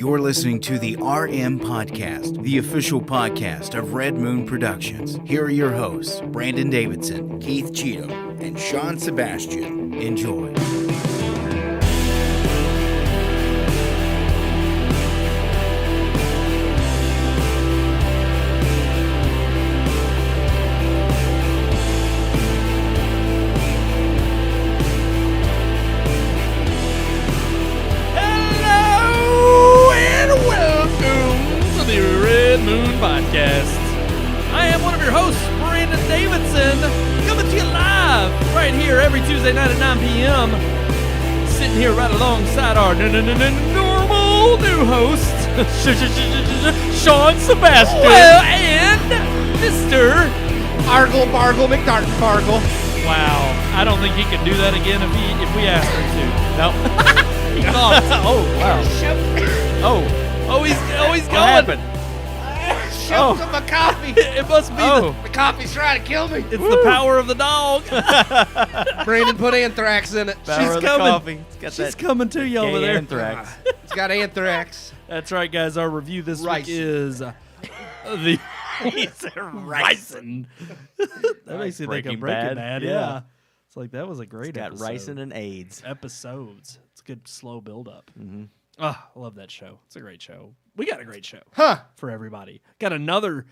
You're listening to the RMPodcast, the official podcast of Red Moon Productions. Here are your hosts, Brandon Davidson, Keith Cheatham, and Sean Sebastian. Enjoy. Podcast. I am one of your hosts, Brandon Davidson, coming to you live right here every Tuesday night at 9 p.m. Sitting here right alongside our normal new host, Sean Sebastian. Well, and Mr. Argle Bargle McDartin Bargle. Wow, I don't think he could do that again if we asked him to. No. He coughed. Oh, wow. He's What going. happened? Choked on my coffee. It must be the coffee's trying to kill me. It's the power of the dog. Brandon put anthrax in it. She's coming. She's coming to you over there. Anthrax. It's got anthrax. That's right, guys. Our review this week is the ricin. That makes you think of Breaking Bad. Yeah. It's like that was a great got episode. ricin and AIDS. Episodes. It's a good slow build up. Mm-hmm. Oh, I love that show. It's a great show. We got a great show for everybody. Got another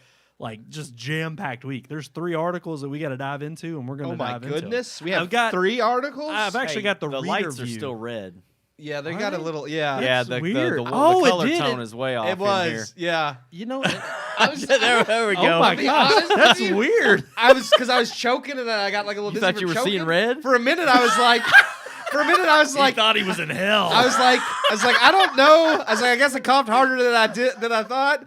just jam-packed week. There's 3 articles that we got to dive into, and we're going to dive into. Oh my goodness, we I've have got 3 articles. I've actually got the reader lights view. are still red. Yeah, they Are got they? a little. Yeah, the weird. the Oh, it color did. tone is way off. It in here. was. Yeah. You know, there we go. oh my be gosh, honest with that's you. weird. I was choking and then I got like a little. You dizzy thought you from were seeing choking. red? For a minute, I was like. He thought he was in hell. I was like, I don't know. I was like, I guess I coughed harder than I thought.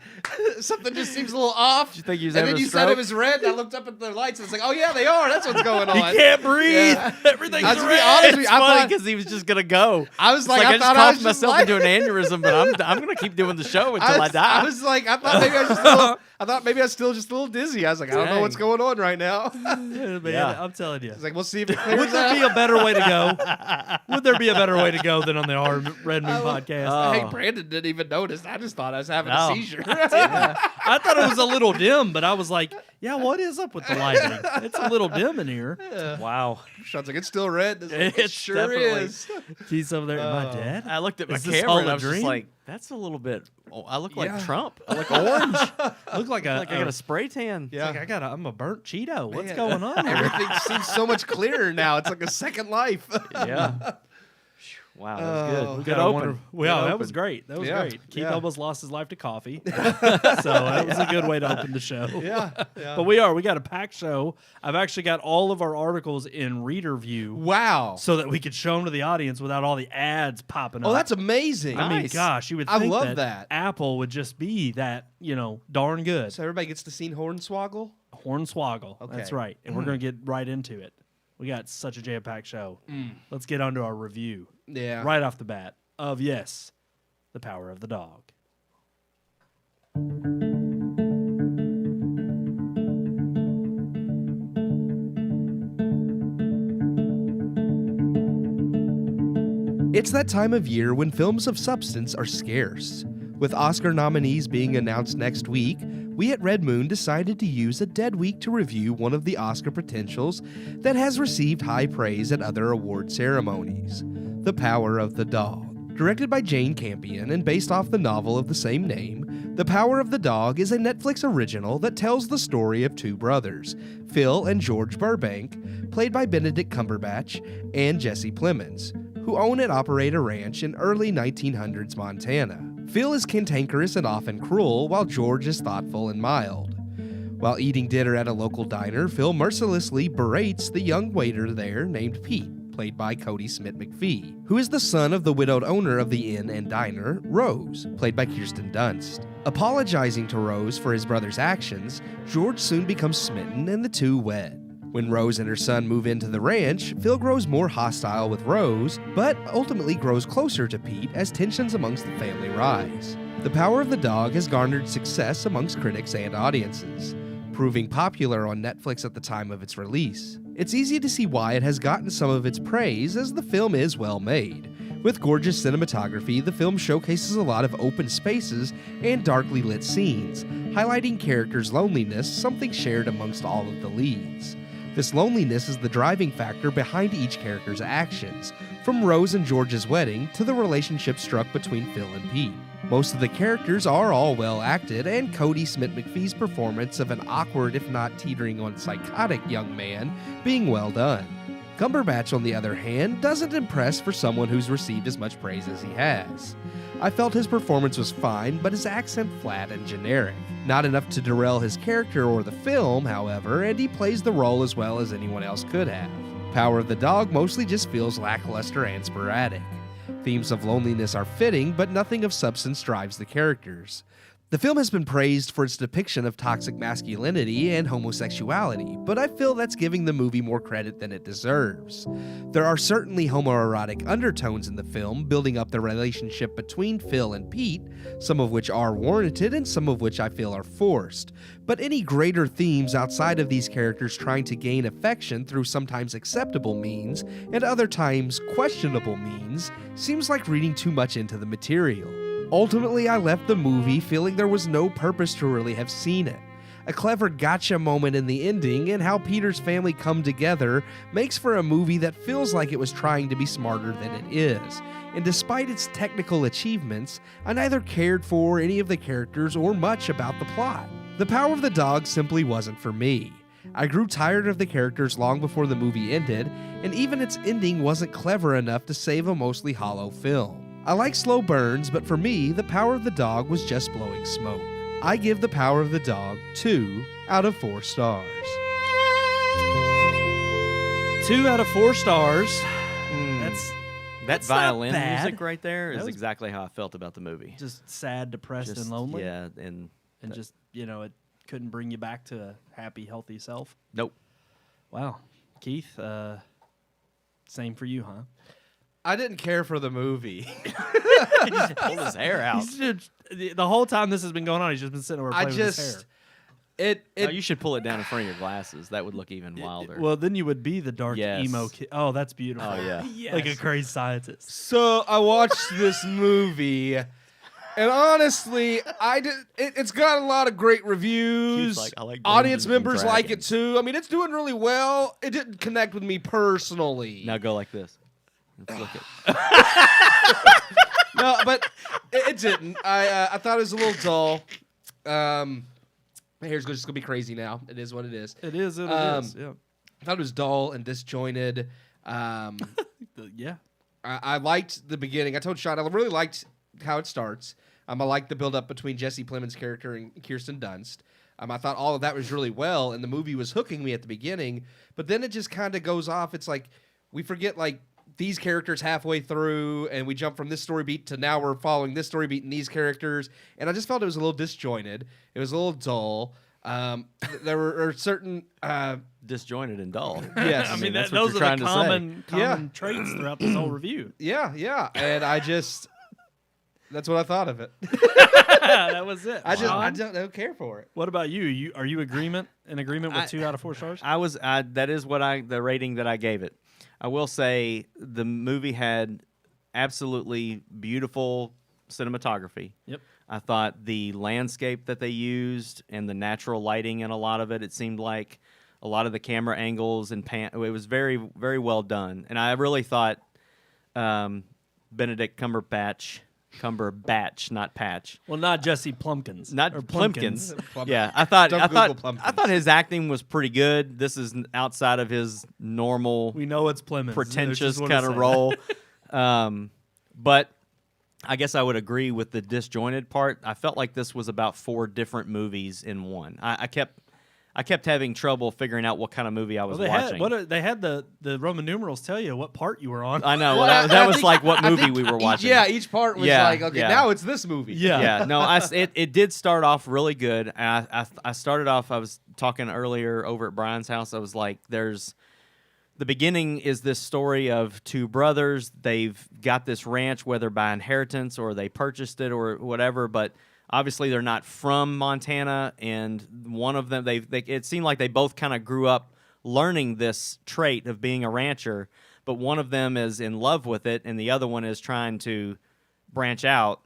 Something just seems a little off. Did you think he was and having then a you said stroke? it was red, and I looked up at the lights, and it's like, oh yeah, they are. That's what's going on. He can't breathe. Yeah. Everything's I was to be red. honest with It's you, I funny thought because he was just gonna go. I was It's like, I I just thought I coughed was just myself like, into an aneurysm, but I'm gonna keep doing the show until I die. I was like, I thought maybe I was just a little, I thought maybe I was still just a little dizzy. I was like, I don't know what's going on right now. Man, Yeah. I'm telling you. It's like, we'll see if it clears Would there up. be a better way to go? Would there be a better way to go than on the Red Moon podcast? Oh. Hey, Brandon didn't even notice. I just thought I was having No. a seizure. I thought it was a little dim, but I was like, yeah, what is up with the lighting? It's a little dim in here. Wow. Sean's like, it's still red. It's It sure definitely- is. Keith's over there. Am I dead? I looked at my Is this camera all and a I was just dream? like, that's a little bit. Oh, I look like Yeah. Trump. I look orange. Look like I got a spray tan. Yeah. Like I'm a burnt Cheeto. What's Man, going on here? Everything seems so much clearer now. It's like a second life. Yeah. Wow, that was good. Oh. Good Gotta open. wonder- Good Well, that open. was great. That was Yeah. great. Keith Yeah. almost lost his life to coffee. So that was a good way to open the show. yeah. But we got a packed show. I've actually got all of our articles in reader view Wow. so that we could show them to the audience without all the ads popping up. Oh, that's amazing. I mean, Nice. gosh, you would I think love that. Apple would just be that, darn good. So everybody gets to see Hornswoggle? Hornswoggle. Okay. That's right. And we're going to get right into it. We got such a jam-packed show. Let's get on to our review Yeah. right off the bat of, yes, The Power of the Dog. It's that time of year when films of substance are scarce. With Oscar nominees being announced next week, we at Red Moon decided to use a dead week to review one of the Oscar potentials that has received high praise at other award ceremonies, The Power of the Dog. Directed by Jane Campion and based off the novel of the same name, The Power of the Dog is a Netflix original that tells the story of 2 brothers, Phil and George Burbank, played by Benedict Cumberbatch and Jesse Plemons, who own and operate a ranch in early 1900s Montana. Phil is cantankerous and often cruel, while George is thoughtful and mild. While eating dinner at a local diner, Phil mercilessly berates the young waiter there named Pete, played by Cody Smith McPhee, who is the son of the widowed owner of the inn and diner, Rose, played by Kirsten Dunst. Apologizing to Rose for his brother's actions, George soon becomes smitten and the two wed. When Rose and her son move into the ranch, Phil grows more hostile with Rose, but ultimately grows closer to Pete as tensions amongst the family rise. The Power of the Dog has garnered success amongst critics and audiences, proving popular on Netflix at the time of its release. It's easy to see why it has gotten some of its praise, as the film is well made, With gorgeous cinematography, the film showcases a lot of open spaces and darkly lit scenes, highlighting characters' loneliness, something shared amongst all of the leads. This loneliness is the driving factor behind each character's actions, from Rose and George's wedding to the relationship struck between Phil and Pete. Most of the characters are all well acted, and Cody Smith-McPhee's performance of an awkward, if not teetering on psychotic young man, being well done. Cumberbatch, on the other hand, doesn't impress for someone who's received as much praise as he has. I felt his performance was fine, but his accent flat and generic. Not enough to derail his character or the film, however, and he plays the role as well as anyone else could have. Power of the Dog mostly just feels lackluster and sporadic. Themes of loneliness are fitting, but nothing of substance drives the characters. The film has been praised for its depiction of toxic masculinity and homosexuality, but I feel that's giving the movie more credit than it deserves. There are certainly homoerotic undertones in the film, building up the relationship between Phil and Pete, some of which are warranted and some of which I feel are forced. But any greater themes outside of these characters trying to gain affection through sometimes acceptable means and other times questionable means seems like reading too much into the material. Ultimately, I left the movie feeling there was no purpose to really have seen it. A clever gotcha moment in the ending and how Peter's family come together makes for a movie that feels like it was trying to be smarter than it is. And despite its technical achievements, I neither cared for any of the characters or much about the plot. The Power of the Dog simply wasn't for me. I grew tired of the characters long before the movie ended, and even its ending wasn't clever enough to save a mostly hollow film. I like slow burns, but for me, The Power of the Dog was just blowing smoke. I give The Power of the Dog 2 out of 4 stars. 2 out of 4 stars. That That's not violin bad. music right there is That was- exactly how I felt about the movie. Just sad, depressed, Just- and lonely. Yeah, and And it couldn't bring you back to a happy, healthy self. nope. Wow. Keith, same for you, huh? I didn't care for the movie. Pulled his hair out. He's just, the whole time this has been going on, he's just been sitting over playing with his hair. No, you should pull it down in front of your glasses. That would look even wilder. Well, then you would be the dark Yes. emo kid. Oh, that's beautiful. Oh, yeah. Like a crazy scientist. So I watched this movie, and honestly, it's got a lot of great reviews. Keith's like, I like Audience Dungeons and members like it Dragons. too. I mean, it's doing really well. It didn't connect with me personally. Now go like this. Let's look at. No, but it didn't. I thought it was a little dull. My hair's just gonna be crazy now. It is what it is. It is. It is. Yeah. I thought it was dull and disjointed. Yeah. I liked the beginning. I told Sean I really liked how it starts. I liked the build up between Jesse Plemons' character and Kirsten Dunst. I thought all of that was really well, and the movie was hooking me at the beginning. But then it just kind of goes off. It's like we forget these characters halfway through, and we jump from this story beat to now we're following this story beat and these characters. And I just felt it was a little disjointed. It was a little dull. There were certain Disjointed and dull. yes, I mean, that's what those you're are trying the to say. common traits throughout this whole review. yeah, and I just that's what I thought of it. That was it. I Sean, don't care for it. What about you? Are you in agreement with 2 out of 4 stars? I was. That is the rating that I gave it. I will say the movie had absolutely beautiful cinematography. Yep. I thought the landscape that they used and the natural lighting in a lot of it seemed like a lot of the camera angles and it was very, very well done. And I really thought Benedict Cumberbatch, not Patch. Well, not Jesse Plumpkins. Not or Plumpkins. Plumpkins. Yeah, I thought Don't I Google thought Plumpkins. I thought his acting was pretty good. This is outside of his normal We know it's Plemons. pretentious kind of role. But I guess I would agree with the disjointed part. I felt like this was about 4 different movies in one. I kept having trouble figuring out what kind of movie I was watching. They had the Roman numerals tell you what part you were on. I know. Well, that I was think- like what I movie think we were watching. Each part was Yeah, like, okay, yeah. now it's this movie. Yeah. Yeah, no, it did start off really good. I started off, I was talking earlier over at Brian's house. I was like, the beginning is this story of 2 brothers. They've got this ranch, whether by inheritance or they purchased it or whatever, but obviously they're not from Montana, and one of them, it seemed like they both kind of grew up learning this trait of being a rancher, but one of them is in love with it, and the other one is trying to branch out,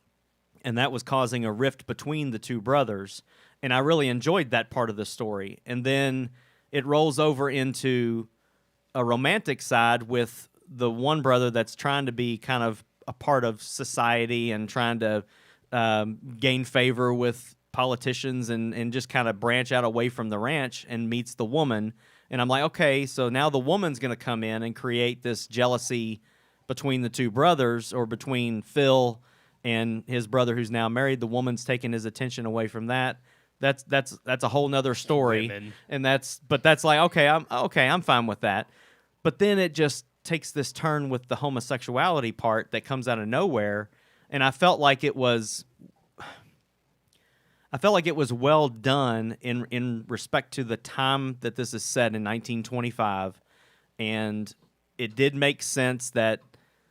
and that was causing a rift between the two brothers. And I really enjoyed that part of the story. And then it rolls over into a romantic side with the one brother that's trying to be kind of a part of society and trying to gain favor with politicians and just kind of branch out away from the ranch, and meets the woman. And I'm like, okay, so now the woman's going to come in and create this jealousy between the two brothers, or between Phil and his brother who's now married. The woman's taking his attention away from that. That's a whole nother story. Women. And that's like, I'm fine with that. But then it just takes this turn with the homosexuality part that comes out of nowhere, and I felt like it was well done in respect to the time that this is set in 1925, and it did make sense that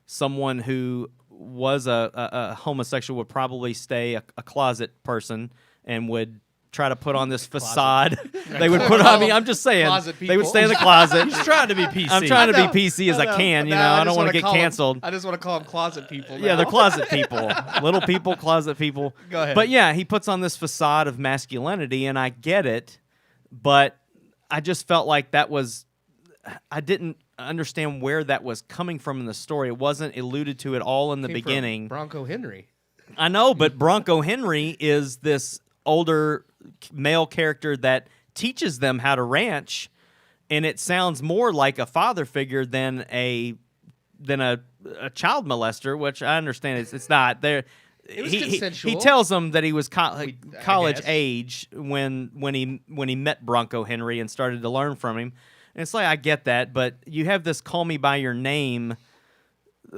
someone who was a homosexual would probably stay a closet person and would try to put on this facade. They would put on, I mean, I'm just saying, they would stay in the closet. He's trying to be PC. I'm trying to be PC as I can, you know. I don't want to get canceled. I just want to call them closet people. Yeah, they're closet people. Little people, closet people. Go ahead. But yeah, he puts on this facade of masculinity, and I get it, but I just felt like I didn't understand where that was coming from in the story. It wasn't alluded to at all in the beginning. Bronco Henry. I know, but Bronco Henry is this older male character that teaches them how to ranch, and it sounds more like a father figure than a child molester, which I understand it's not. There, It was consensual. He tells them that he was college age when he met Bronco Henry and started to learn from him. And it's like, I get that, but you have this "call me by your name"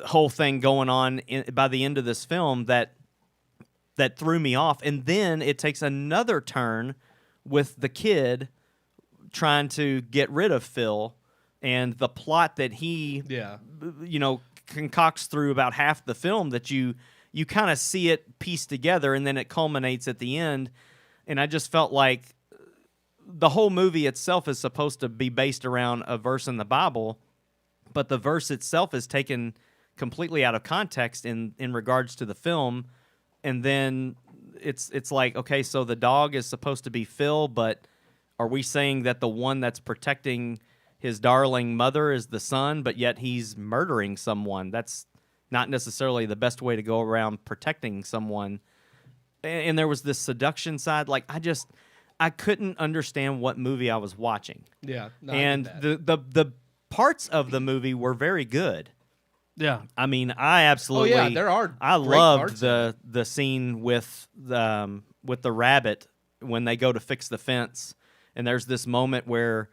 whole thing going on by the end of this film that threw me off. And then it takes another turn with the kid trying to get rid of Phil, and the plot that he concocts through about half the film that you kind of see it pieced together, and then it culminates at the end. And I just felt like the whole movie itself is supposed to be based around a verse in the Bible, but the verse itself is taken completely out of context in regards to the film. And then it's like, okay, so the dog is supposed to be Phil, but are we saying that the one that's protecting his darling mother is the son, but yet he's murdering someone? That's not necessarily the best way to go around protecting someone. And there was this seduction side. Like, I couldn't understand what movie I was watching. Yeah. No, and the parts of the movie were very good. Yeah. I mean, I absolutely. Oh yeah, there are. I great loved parts the scene with the rabbit when they go to fix the fence, and there's this moment where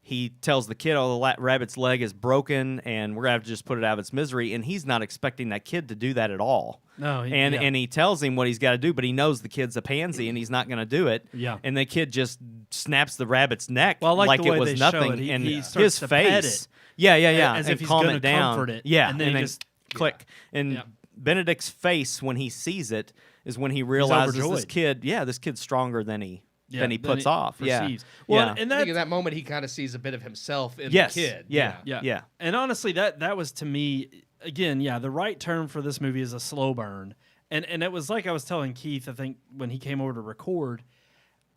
he tells the kid, "Oh, the rabbit's leg is broken, and we're gonna have to just put it out of its misery." And he's not expecting that kid to do that at all. No, and he tells him what he's got to do, but he knows the kid's a pansy, and he's not going to do it. Yeah. And the kid just snaps the rabbit's neck Well, I like the it way was they show nothing, it. and He his starts to pet face, it. yeah, as and if he's calm gonna it down, comfort it. yeah, And then he just click. And Yeah. Benedict's face when he sees it is when he realizes this overjoyed. kid's stronger than he than puts off. perceives. Yeah, Well, yeah. and I think that in that moment he kind of sees a bit of himself in Yes. the kid. Yeah. And honestly, that was to me, again, the right term for this movie is a slow burn. And it was like I was telling Keith, I think, when he came over to record,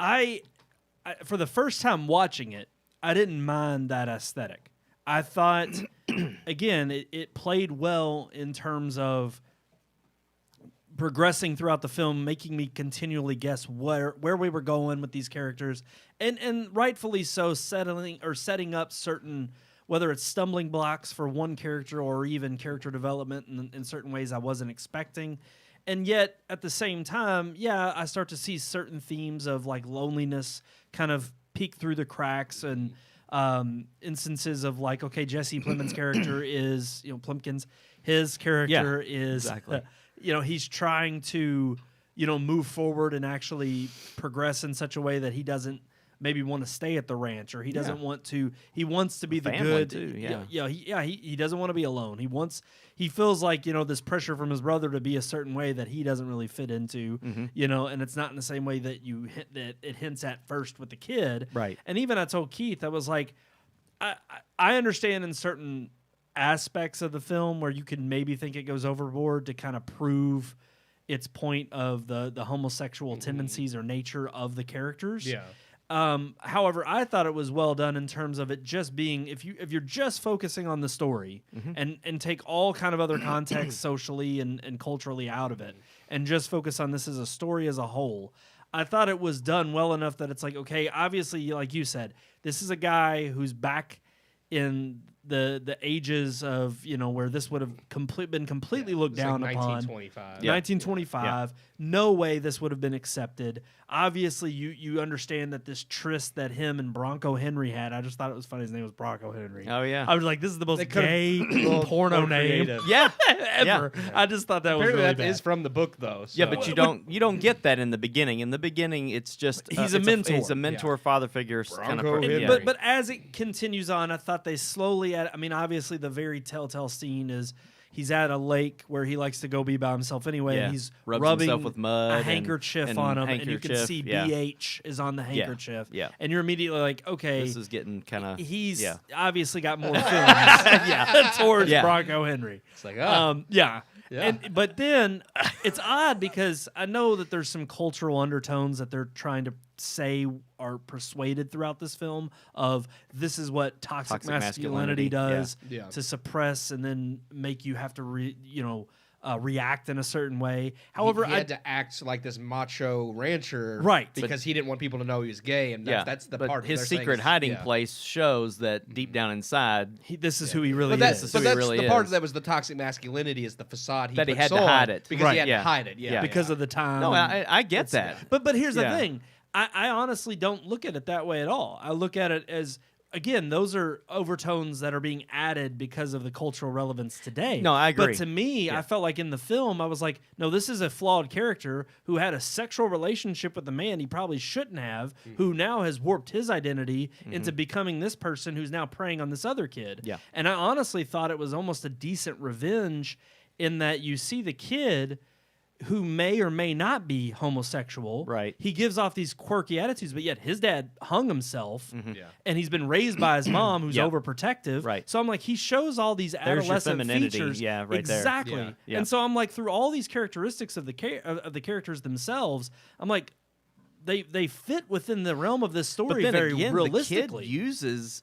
I for the first time watching it, I didn't mind that aesthetic. I thought, again, it played well in terms of progressing throughout the film, making me continually guess where we were going with these characters, and rightfully so, setting up certain, whether it's stumbling blocks for one character or even character development in certain ways I wasn't expecting. And yet, at the same time, I start to see certain themes of like loneliness kind of peek through the cracks, and instances of like, okay, Jesse Plemons' character is, Plimkins, his character is, exactly. He's trying to, move forward and actually progress in such a way that he doesn't maybe want to stay at the ranch, or he doesn't want to. He wants to be the Family good. too, He doesn't want to be alone. He feels like this pressure from his brother to be a certain way that he doesn't really fit into. And it's not in the same way that that it hints at first with the kid. Right. And even I told Keith, I was like, I understand in certain aspects of the film where you can maybe think it goes overboard to kind of prove its point of the homosexual tendencies or nature of the characters. Yeah. However, I thought it was well done in terms of it just being, if you're just focusing on the story and take all kind of other context socially and culturally out of it and just focus on this as a story as a whole, I thought it was done well enough that it's like, okay, obviously, like you said, this is a guy who's back in the ages of, where this would have been completely looked down like upon. 1925. 1925. No way this would have been accepted. Obviously, you understand that this tryst that him and Bronco Henry had, I just thought it was funny his name was Bronco Henry. Oh, yeah. I was like, this is the most They could've- gay porno name Yeah. ever. I just thought that was Apparently really that bad. is from the book, though. So. Yeah, but you don't get that in the beginning. In the beginning, it's just He's a it's mentor. He's a mentor, father figure kind of Bronco person. Henry. Yeah. But as it continues on, I thought they slowly obviously the very telltale scene is he's at a lake where he likes to go be by himself anyway, Yeah. and he's Rubs rubbing himself with mud a and- handkerchief and on him, and you can handkerchief, see yeah. BH is on the handkerchief. yeah. And you're immediately like, okay, This is getting kind of he's yeah. obviously got more feelings towards Yeah. Bronco Henry. It's like, Yeah. Yeah. But then it's odd because I know that there's some cultural undertones that they're trying to say are persuaded throughout this film of this is what toxic masculinity does Yeah. to suppress and then make you have to react in a certain way. However, he had to act like this macho rancher, Right. Because he didn't want people to know he was gay, and that's the but part. his they're saying secret is- hiding yeah. place shows that deep down inside this is who he really But is. that's, who but he that's really the part is. that was the toxic masculinity is the facade he That he puts had to on hide it. because Right. he had Yeah. to hide it. Yeah, because of the time. No, I get that. But here's the Yeah. thing. I honestly don't look at it that way at all. I look at it as, again, those are overtones that are being added because of the cultural relevance today. No, I agree. But to me, I felt like in the film, I was like, no, this is a flawed character who had a sexual relationship with a man he probably shouldn't have, who now has warped his identity into becoming this person who's now preying on this other kid. Yeah. And I honestly thought it was almost a decent revenge in that you see the kid who may or may not be homosexual. Right. He gives off these quirky attitudes, but yet his dad hung himself, Yeah. and he's been raised by his mom, who's Yep. overprotective. Right. So I'm like, he shows all these There's your adolescent femininity, features. yeah, right there. Exactly. Yeah. Yeah. And so I'm like, through all these characteristics of the characters themselves, I'm like, they fit within the realm of this But story then very again, realistically. the kid uses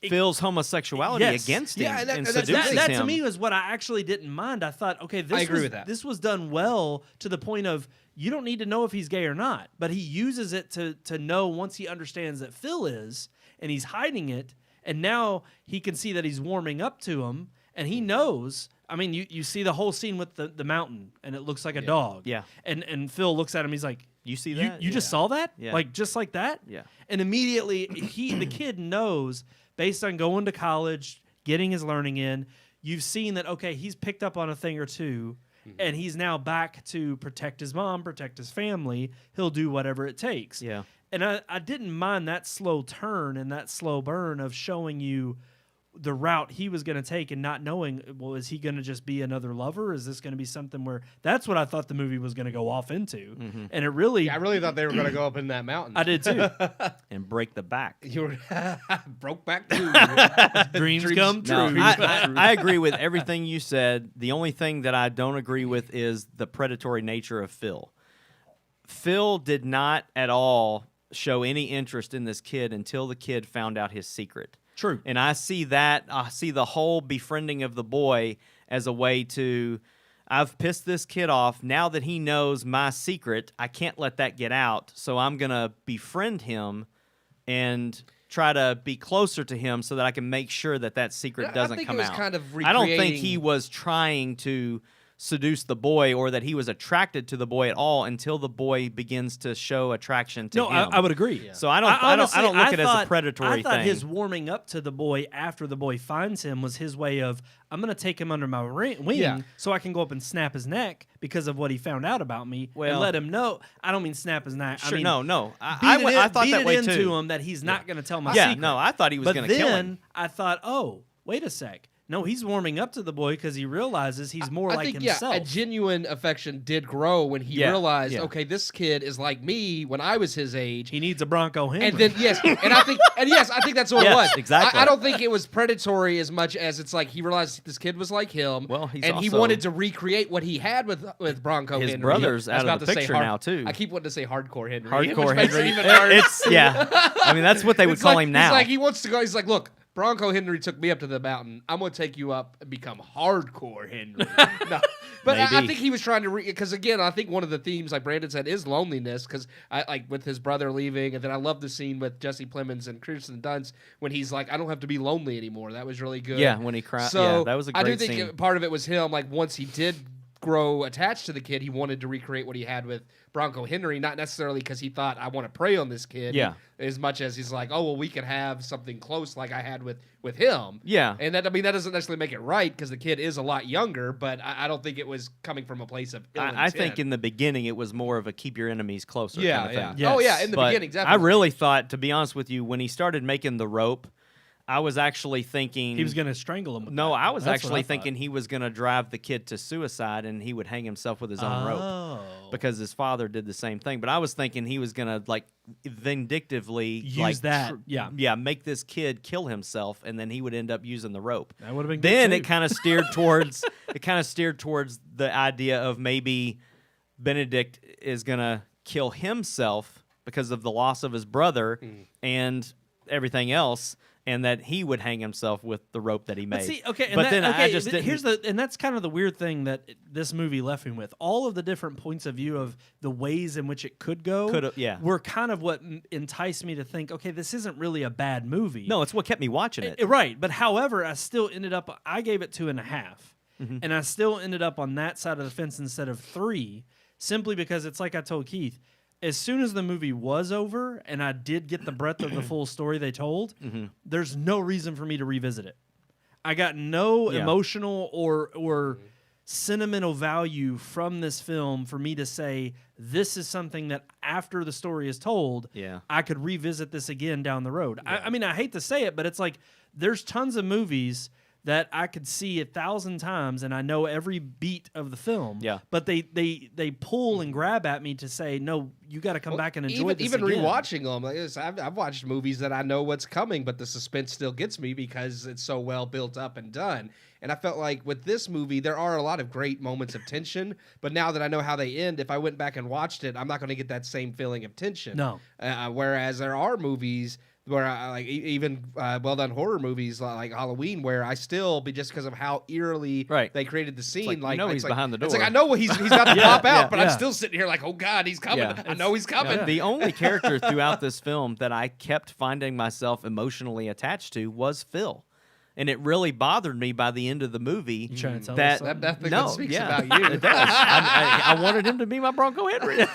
Phil's homosexuality Yes. against him Yeah, and and that's- seduces that him. to me was what I actually didn't mind. I thought, okay, I agree with that. This was done well to the point of you don't need to know if he's gay or not, but he uses it to know once he understands that Phil is, and he's hiding it, and now he can see that he's warming up to him, and he knows. I mean, you see the whole scene with the mountain, and it looks like a dog. Yeah. And Phil looks at him. He's like, You see that? You just saw that? Yeah. Like just like that? Yeah. And immediately the kid knows, based on going to college, getting his learning in, you've seen that, okay, he's picked up on a thing or two, and he's now back to protect his mom, protect his family. He'll do whatever it takes. Yeah. And I didn't mind that slow turn and that slow burn of showing you the route he was going to take and not knowing, well, is he going to just be another lover? Is this going to be something where that's what I thought the movie was going to go off into. And it really, I really thought they were going to go up in that mountain. I did too. And break the back. You were broke back too. Dreams come No, true. I agree with everything you said. The only thing that I don't agree with is the predatory nature of Phil. Phil did not at all show any interest in this kid until the kid found out his secret. True. And I see the whole befriending of the boy as a way to, I've pissed this kid off. Now that he knows my secret, I can't let that get out. So I'm going to befriend him and try to be closer to him so that I can make sure that secret I doesn't think come it was out. kind of I don't think recreating- he was trying to seduce the boy or that he was attracted to the boy at all until the boy begins to show attraction to No, him. I would agree. So I don't look at it as a predatory I thought thing. his warming up to the boy after the boy finds him was his way of, I'm going to take him under my wing Yeah. so I can go up and snap his neck because of what he found out about me and Well- let him know. I don't mean snap his neck. Sure, I mean, no. I thought that way into too. him that he's not going to tell my Yeah, secret. no, I thought he was But going to kill him. then I thought, oh, wait a sec. No, he's warming up to the boy because he realizes he's more like himself. Yeah, a genuine affection did grow when he realized, okay, this kid is like me when I was his age. He needs a Bronco Henry. And then I think that's what it was. Exactly. I don't think it was predatory as much as it's like he realized this kid was like him. Well, he wanted to recreate what he had with Bronco Henry. His brother's out of the picture now too. I keep wanting to say Hardcore Henry. Hardcore Henry. I mean, that's what they would call him now. He's like, he wants to go. He's like, look, Bronco Henry took me up to the mountain. I'm going to take you up and become Hardcore Henry. No. But I think he was trying to because again, I think one of the themes, like Brandon said, is loneliness. Because I like with his brother leaving, and then I love the scene with Jesse Plemons and Kirsten Dunst when he's like, "I don't have to be lonely anymore." That was really good. Yeah, when he cried. So yeah, that was a great I do think scene. part of it was him. Like once he did grow attached to the kid, he wanted to recreate what he had with Bronco Henry, not necessarily because he thought, I want to prey on this kid, as much as he's like, oh, well, we can have something close like I had with him. Yeah. And that doesn't necessarily make it right because the kid is a lot younger, but I don't think it was coming from a place of ill intent. I think in the beginning it was more of a keep your enemies closer kind of thing. Yes. Oh, yeah, in the beginning, definitely. I really thought, to be honest with you, when he started making the rope, I was actually thinking he was going to strangle him. No, I was actually thinking he was going to drive the kid to suicide and he would hang himself with his own rope because his father did the same thing. But I was thinking he was going to like vindictively use make this kid kill himself, and then he would end up using the rope. That would have been. Then good it kind of steered towards the idea of maybe Benedict is going to kill himself because of the loss of his brother and everything else. And that he would hang himself with the rope that he made. I just didn't. And that's kind of the weird thing that this movie left me with. All of the different points of view of the ways in which it could go were kind of what enticed me to think, okay, this isn't really a bad movie. No, it's what kept me watching it. Right. But however, I gave it 2.5. And I still ended up on that side of the fence instead of 3, simply because it's like I told Keith, as soon as the movie was over and I did get the breadth of the full story they told, there's no reason for me to revisit it. I got no emotional or sentimental value from this film for me to say this is something that after the story is told, I could revisit this again down the road. I mean, I hate to say it, but it's like there's tons of movies that I could see 1,000 times and I know every beat of the film. Yeah. But they pull and grab at me to say, no, you got to come back and enjoy this even again. Rewatching them, like I've watched movies that I know what's coming, but the suspense still gets me because it's so well built up and done. And I felt like with this movie, there are a lot of great moments of tension, but now that I know how they end, if I went back and watched it, I'm not going to get that same feeling of tension. No. Whereas there are movies where I like even well done horror movies like Halloween, where I still just because of how eerily they created the scene, like he's behind the door. It's like I know he's got to pop out, but I'm still sitting here like, oh God, he's coming. Yeah. I know he's coming. The only character throughout this film that I kept finding myself emotionally attached to was Phil. And it really bothered me by the end of the movie. You trying to tell that speaks about you. It does. I wanted him to be my Bronco Henry.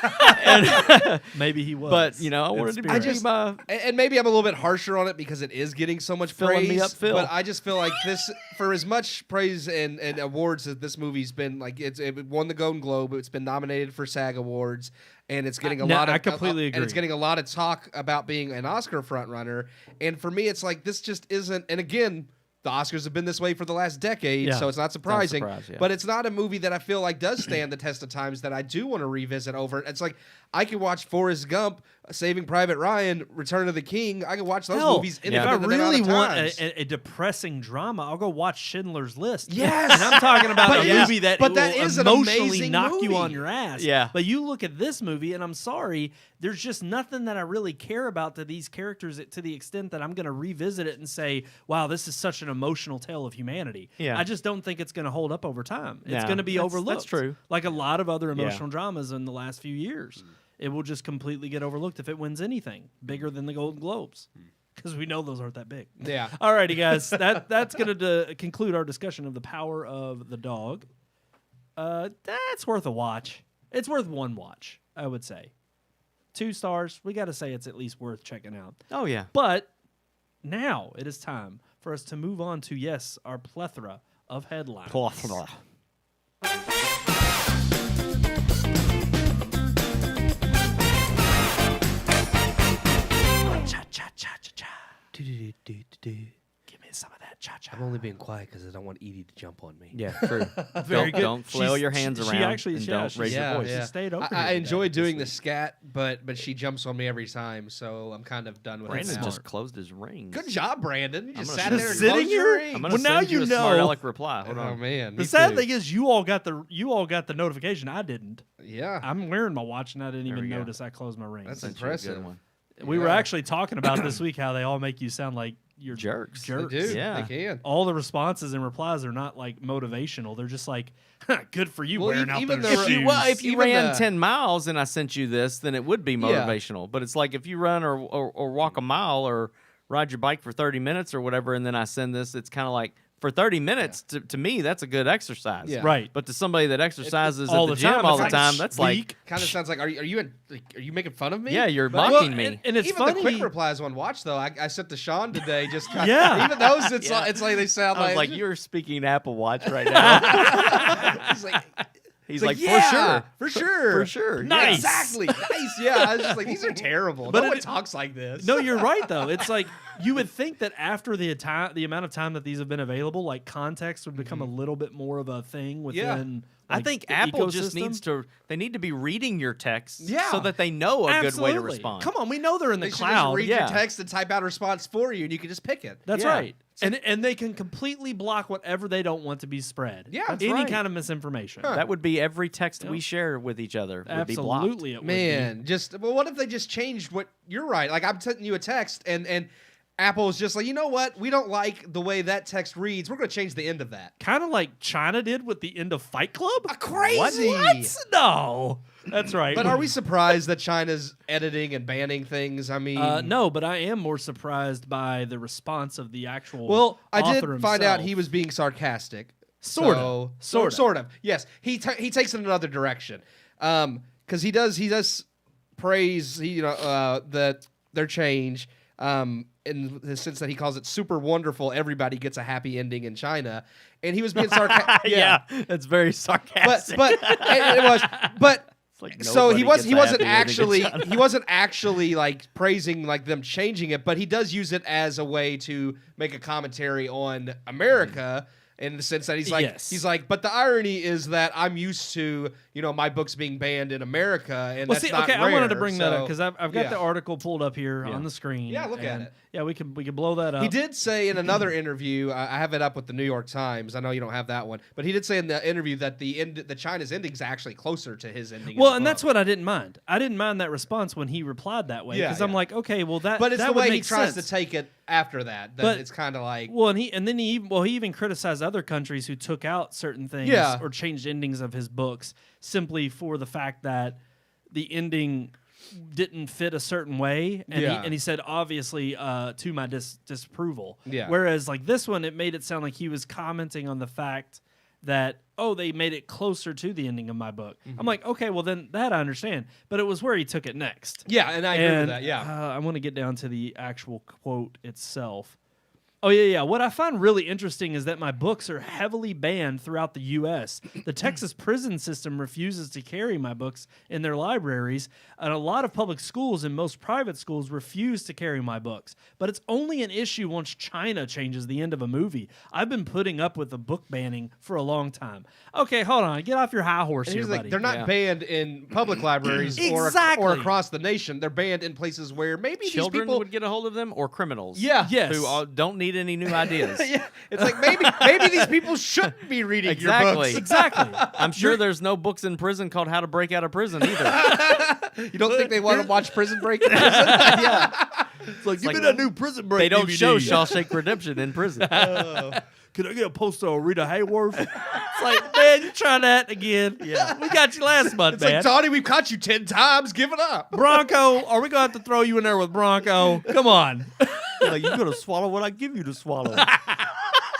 Maybe he was. But, I wanted him to be my... And maybe I'm a little bit harsher on it because it is getting so much Filling praise. me up, Phil. But I just feel like this, for as much praise and awards that this movie's been, like it won the Golden Globe, it's been nominated for SAG Awards, and it's getting I completely agree. And it's getting a lot of talk about being an Oscar frontrunner. And for me, it's like this just isn't. And again, the Oscars have been this way for the last decade, so it's not surprising. But it's not a movie that I feel like does stand the test of times that I do want to revisit over. It's like I could watch Forrest Gump, Saving Private Ryan, Return of the King. I could watch those movies. If I really want a depressing drama, I'll go watch Schindler's List. Yes, and I'm talking about a movie that will is emotionally an knock movie. you on your ass. Yeah. But you look at this movie, and I'm sorry, there's just nothing that I really care about to these characters to the extent that I'm going to revisit it and say, wow, this is such an emotional tale of humanity. Yeah. I just don't think it's going to hold up over time. It's No, going to be overlooked. That's true. Like a lot of other emotional dramas in the last few years. It will just completely get overlooked if it wins anything bigger than the Golden Globes, because we know those aren't that big. Yeah. Alrighty, guys. That's going to conclude our discussion of The Power of the Dog. That's worth a watch. It's worth one watch, I would say. 2 stars. We got to say it's at least worth checking out. Oh, yeah. But now it is time for us to move on to, yes, our plethora of headlines. Give me some of that cha-cha. I'm only being quiet because I don't want Edie to jump on me. Yeah, true. Very good. Don't flail your hands She around. actually, and yeah, don't she- raise your voice. She stayed over. I here enjoy today, doing the this scat, but she jumps on me every time, so I'm kind of done with Brandon it now. just closed his rings. Good job, Brandon. You I'm just gonna sat shoot there and you. Sitting closed your here? rings. I'm gonna Well, now send you you a know. smart aleck reply. Hold Oh on. man, The me sad too. thing is, you all got the notification. I didn't. Yeah, I'm wearing my watch and I didn't There even we go. notice I closed my rings. that's Sent you a good impressive. one. We were Yeah. actually talking about this week how they all make you sound like you're Jerks. They jerks. do. Yeah. They can. All the responses and replies are not like motivational. They're just like, "Good for you Well, wearing out even those the- shoes." If you Even ran the- 10 miles and I sent you this, then it would be motivational. But it's like if you run or walk a mile or ride your bike for 30 minutes or whatever, and then I send this, it's kind of like, for 30 minutes, to me, that's a good exercise. Yeah. Right. But to somebody that exercises all at the the gym time, all it's the like, time, that's like, weak. Kind of sounds like are you making fun of me? yeah, you're But- mocking me. And it's even funny. the quick replies on watch though, I sent to Sean today. Just kinda, Yeah. even those, it's Yeah. like, it's like they sound I was like, like you're speaking Apple Watch right now. He's like, He's it's like, yeah, for for sure, For sure. Yeah, Nice. exactly, nice. Yeah, I was just like, these are terrible. But no one it- talks like this. No, you're right though. It's like you would think that after the amount of time that these have been available, like context would become a little bit more of a thing within. I like, think the Apple just ecosystem. needs to, they need to be reading your text Yeah. so that they know a good way to Absolutely. respond. Come on, we know they're in the They should cloud. just read yeah. your text and type out a response for you, and you can just pick it. That's Yeah. right. And they can completely block whatever they don't want to be spread. Yeah, that's any right. kind of misinformation. That would be every text Yeah. we share with each other would be blocked. Absolutely, it would be. Man, just well, what if they just changed what you're right? Like I'm sending you a text, and Apple's just like, you know what? We don't like the way that text reads. We're going to change the end of that. Kind of like China did with the end of Fight Club. Crazy. What? No, that's right. But are we surprised that China's editing and banning things? I mean, No, but I am more surprised by the response of the actual. Well, I did author find out himself. he was being sarcastic. Sort So- of. Sort of. Sort of. Yes, he takes it in another direction. Because he does praise that their change. In the sense that he calls it super wonderful. Everybody gets a happy ending in China, and he was being sarcastic. yeah, that's very sarcastic. but it was. But It's like so he nobody wasn't gets a happy ending in China. he wasn't actually like praising like them changing it, but he does use it as a way to make a commentary on America in the sense that he's like, but the irony is that I'm used to my books being banned in America, and Well, that's see, not okay, I wanted to rare, bring that up so- because I've got yeah. the article pulled up here Yeah. on the screen. Yeah, look at and, it. Yeah, we can blow that up. He did say in another interview, I have it up with the New York Times. I know you don't have that one, but he did say in the interview that the China's ending is actually closer to his ending. Well, and that's what I didn't mind. I didn't mind that response when he replied that way Yeah, because I'm yeah. like, okay, well that. But it's that the would way he make tries sense. to take it after that. But- It's kind of like, Well, and he even criticized other countries who took out certain things Yeah. or changed endings of his books simply for the fact that the ending didn't fit a certain way, and Yeah. he said obviously to my disapproval. Yeah. Whereas like this one, it made it sound like he was commenting on the fact that they made it closer to the ending of my book. Mm-hmm. I'm like, okay, well then that I understand, but it was where he took it next. yeah, and I agree with And, that. Yeah, I want to get down to the actual quote itself. Oh, yeah. What I find really interesting is that my books are heavily banned throughout the U.S. The Texas prison system refuses to carry my books in their libraries, and a lot of public schools and most private schools refuse to carry my books. But it's only an issue once China changes the end of a movie. I've been putting up with the book banning for a long time. Okay, hold on. Get off your high horse and here, here's the buddy. thing, they're not Yeah. banned in public libraries Exactly. or across the nation. They're banned in places where maybe Children these people would get a hold of them or criminals. Yeah. Yes. Who don't need any new ideas. yeah, it's like maybe these people shouldn't be reading Exactly. your books. Exactly. I'm sure there's no books in prison called How to Break Out of Prison either. You don't think they want to watch Prison Break in prison? Yeah. It's like, like- that new Prison Break They don't DVD. show Shawshank Redemption in prison. Can I get a poster of Rita Hayworth? It's like, man, you trying that again? Yeah. We got you last month, It's man. like, Donnie, we've caught you 10 times. Give it up. Bronco, are we going to have to throw you in there with Bronco? Come on. Like, you're going to swallow what I give you to swallow.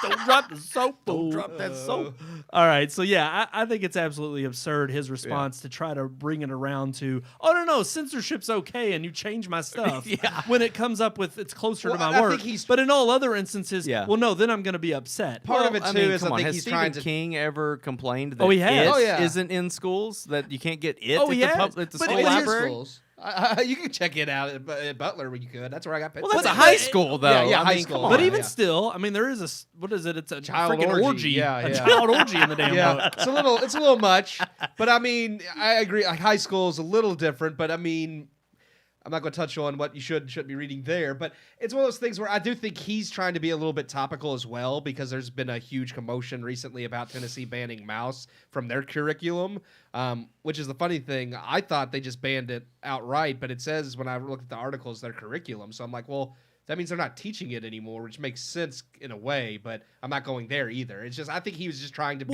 Don't drop the soap. Don't drop that soap. All right. So, yeah, I think it's absolutely absurd, his response to try to bring it around to, no, censorship's okay and you change my stuff. Yeah. When it comes up with it's closer Well, to my I work. think he's- But in all other instances, Yeah. well, no, then I'm going to be upset. Part of it, too, is come I on, think has he's Stephen trying to... King ever complained that Oh, he has? It Oh, yeah. isn't in schools? That you can't get it Oh, at, he has? at the But school it is in library? schools. You can check it out at Butler when you could. That's where I got pizza. Well, that's a high school, though. Yeah, I high mean, school. come on. But even still, I mean, there is what is it? It's a Child freaking orgy. Yeah, a yeah. child orgy in the damn book. It's a little much. But I mean, I agree. Like, high school is a little different. But I mean, I'm not going to touch on what you shouldn't be reading there. But it's one of those things where I do think he's trying to be a little bit topical as well, because there's been a huge commotion recently about Tennessee banning mouse from their curriculum, which is the funny thing. I thought they just banned it outright, but it says when I look at the articles, their curriculum. So I'm like, well, that means they're not teaching it anymore, which makes sense in a way, but I'm not going there either. It's just, I think he was just trying to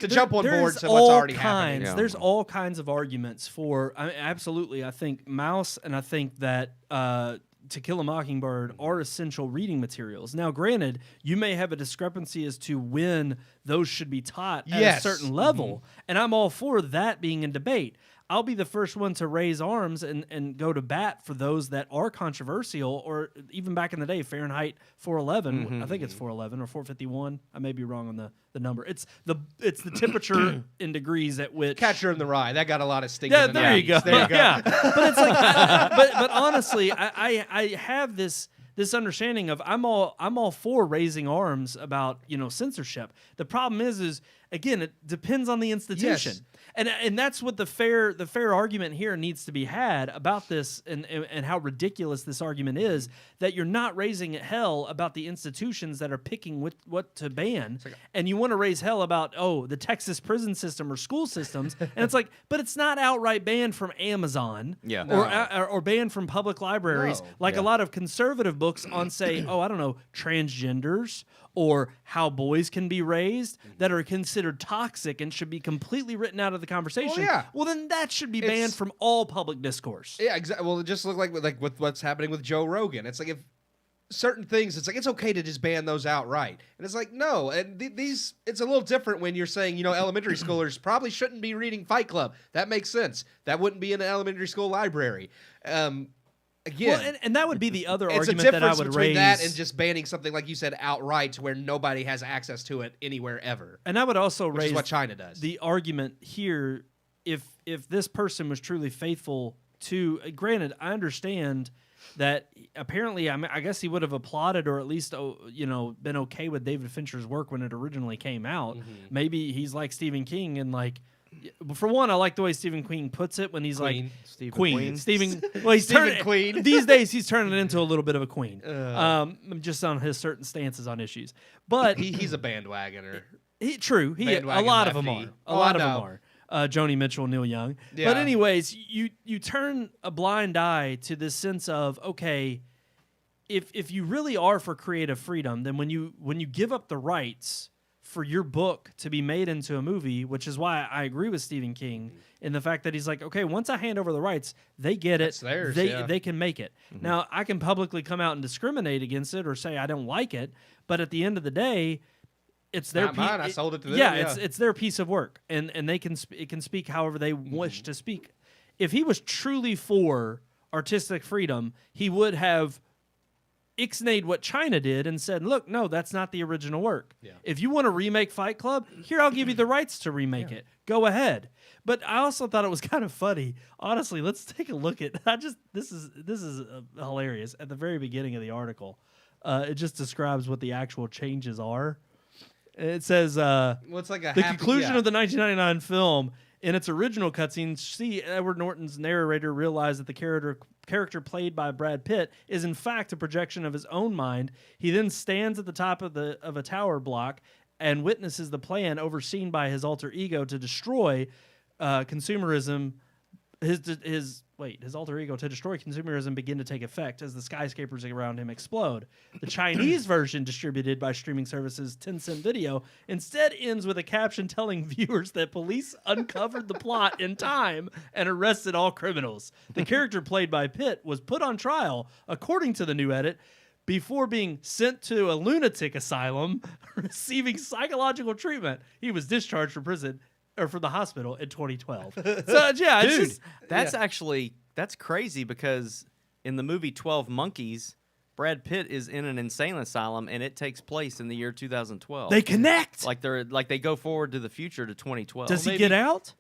jump on board to what's already happening. Yeah. There's all kinds of arguments for, absolutely, I think Mouse and I think that To Kill a Mockingbird are essential reading materials. Now, granted, you may have a discrepancy as to when those should be taught at a certain level, and I'm all for that being in debate. I'll be the first one to raise arms and go to bat for those that are controversial, or even back in the day, Fahrenheit 411. I think it's 411 or 451. I may be wrong on the number. It's the temperature in degrees at which Catcher in the Rye. That got a lot of sting. Yeah, in the there you 90s. go. There you go. Yeah, but it's like, but honestly, I have this understanding of I'm all for raising arms about censorship. The problem is again, it depends on the institution. Yes. And that's what the fair argument here needs to be had about this, and how ridiculous this argument is, that you're not raising hell about the institutions that are picking what to ban, and you want to raise hell about the Texas prison system or school systems, and it's like, but it's not outright banned from Amazon, or banned from public libraries, like a lot of conservative books on, say, I don't know, transgenders, or how boys can be raised, that are considered toxic and should be completely written out of the conversation. Well, then that should be banned from all public discourse. Yeah, exactly. Well, it just looked like with what's happening with Joe Rogan. It's like, if certain things, it's like, it's okay to just ban those outright. And it's like, no. And these, it's a little different when you're saying, elementary schoolers probably shouldn't be reading Fight Club. That makes sense. That wouldn't be in an elementary school library. Again, well, and that would be the other it's argument that I would between raise. That and just banning something, like you said, outright, to where nobody has access to it anywhere ever. And I would also which raise is what China does. The argument here, if this person was truly faithful to, granted, I understand that apparently, I guess he would have applauded, or at least been okay with David Fincher's work when it originally came out. Maybe he's like Stephen King, and like, for one, I like the way Stephen King puts it when he's Queen. like Queen. Stephen. Well, he's Stephen turning Queen. These days. He's turning it into a little bit of a queen, just on his certain stances on issues. But he's a bandwagoner. True. A lot of them are. A lot of them are. Joni Mitchell, Neil Young. Yeah. But anyways, you turn a blind eye to this sense of, okay, if you really are for creative freedom, then when you give up the rights for your book to be made into a movie, which is why I agree with Stephen King in the fact that he's like, okay, once I hand over the rights, they get it. It's theirs, they can make it. Now, I can publicly come out and discriminate against it or say I don't like it, but at the end of the day, it's their not mine. I sold it to them. Yeah, it's their piece of work, and they can it can speak however they wish to speak. If he was truly for artistic freedom, he would have ixnayed what China did and said, look, no, that's not the original work. Yeah. If you want to remake Fight Club, here, I'll give you the rights to remake it. Go ahead. But I also thought it was kind of funny. Honestly, let's take a look at, this is hilarious. At the very beginning of the article, it just describes what the actual changes are. It says, it's like the conclusion of the 1999 film. In its original cutscene, Edward Norton's narrator realized that the character played by Brad Pitt is in fact a projection of his own mind. He then stands at the top of a tower block and witnesses the plan overseen by his alter ego to destroy consumerism. His alter ego to destroy consumerism begin to take effect as the skyscrapers around him explode. The Chinese version, distributed by streaming services Tencent Video, instead ends with a caption telling viewers that police uncovered the plot in time and arrested all criminals. The character played by Pitt was put on trial, according to the new edit, before being sent to a lunatic asylum, receiving psychological treatment. He was discharged from prison or from the hospital in 2012. So yeah, dude, that's crazy, because in the movie 12 Monkeys, Brad Pitt is in an insane asylum, and it takes place in the year 2012. They connect. Like they go forward to the future to 2012. Does he get out?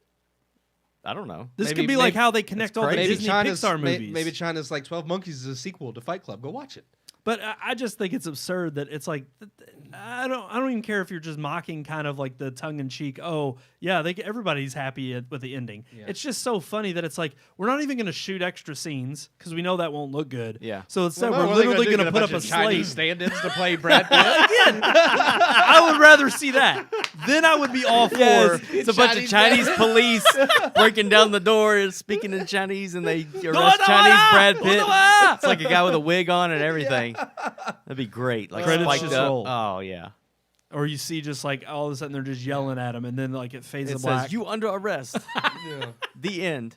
I don't know. This Maybe- could be like maybe- how they connect all the Maybe Disney China's Pixar movies. Maybe China's like 12 Monkeys is a sequel to Fight Club. Go watch it. But I just think it's absurd that it's like I don't even care if you're just mocking kind of like the tongue in cheek. Oh yeah, everybody's happy with the ending. Yeah. It's just so funny that it's like we're not even going to shoot extra scenes because we know that won't look good. Yeah. So instead Well, no, we're what are they literally gonna going do? to Get put up a Chinese slate. stand-ins to play Brad Pitt. Again, I would rather see that. Then I would be all for. Yes, it's a bunch of Chinese Chinese police breaking down the door and speaking in Chinese, and they arrest Chinese Brad Pitt. It's like a guy with a wig on and everything. That'd be great. Like Credits spiked just up. roll. Oh yeah. Or you see just like all of a sudden they're just yelling at him, and then like it fades It to says black. you under arrest. The end.